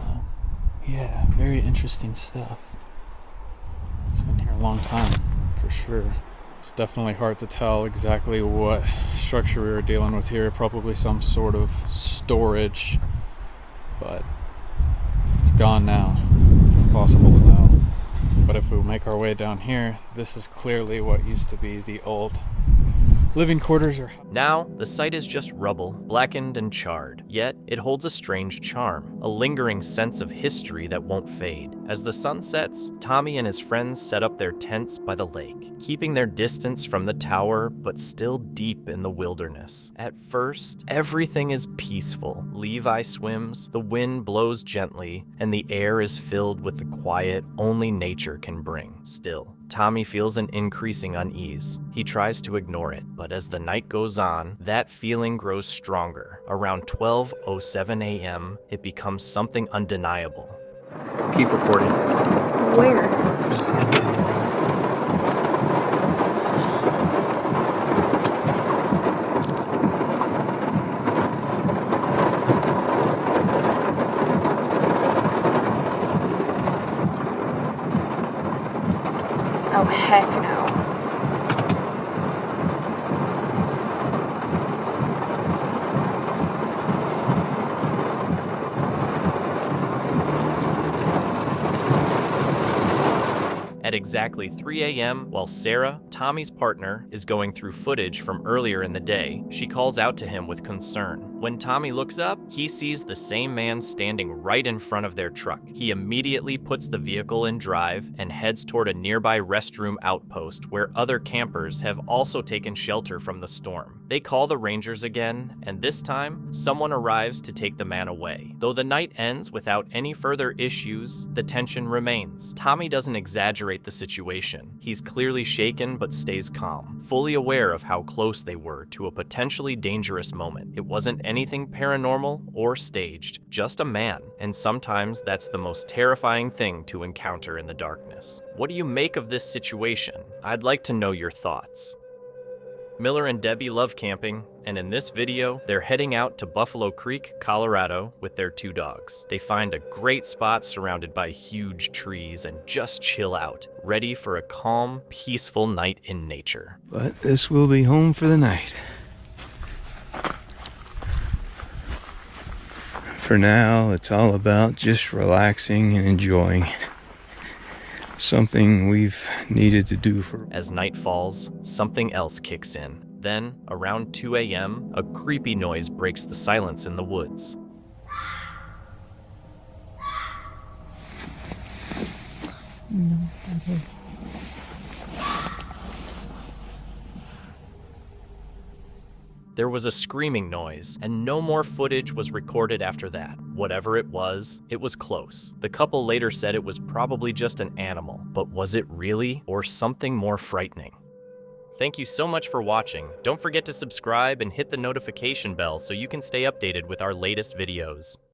Yeah, very interesting stuff. It's been here a long time, for sure. It's definitely hard to tell exactly what structure we were dealing with here. Probably some sort of storage, but it's gone now. Impossible to know. But if we make our way down here, this is clearly what used to be the old living quarters are... Now, the site is just rubble, blackened and charred. Yet, it holds a strange charm, a lingering sense of history that won't fade. As the sun sets, Tommy and his friends set up their tents by the lake, keeping their distance from the tower, but still deep in the wilderness. At first, everything is peaceful. Levi swims, the wind blows gently, and the air is filled with the quiet only nature can bring. Still, Tommy feels an increasing unease. He tries to ignore it, but as the night goes on, that feeling grows stronger. Around 12:07 a.m., it becomes something undeniable. Keep recording. Where? Oh, heck no. At exactly 3 a.m., while Sarah, Tommy's partner, is going through footage from earlier in the day, she calls out to him with concern. When Tommy looks up, he sees the same man standing right in front of their truck. He immediately puts the vehicle in drive and heads toward a nearby restroom outpost where other campers have also taken shelter from the storm. They call the Rangers again, and this time, someone arrives to take the man away. Though the night ends without any further issues, the tension remains. Tommy doesn't exaggerate the situation. He's clearly shaken but stays calm, fully aware of how close they were to a potentially dangerous moment. It wasn't anything paranormal or staged, just a man, and sometimes that's the most terrifying thing to encounter in the darkness. What do you make of this situation? I'd like to know your thoughts. Miller and Debbie love camping, and in this video, they're heading out to Buffalo Creek, Colorado with their 2 dogs. They find a great spot surrounded by huge trees and just chill out, ready for a calm, peaceful night in nature. But this will be home for the night. For now, it's all about just relaxing and enjoying. Something we've needed to do for... As night falls, something else kicks in. Then, around 2 a.m., a creepy noise breaks the silence in the woods. There was a screaming noise, and no more footage was recorded after that. Whatever it was close. The couple later said it was probably just an animal, but was it really, or something more frightening? Thank you so much for watching. Don't forget to subscribe and hit the notification bell so you can stay updated with our latest videos.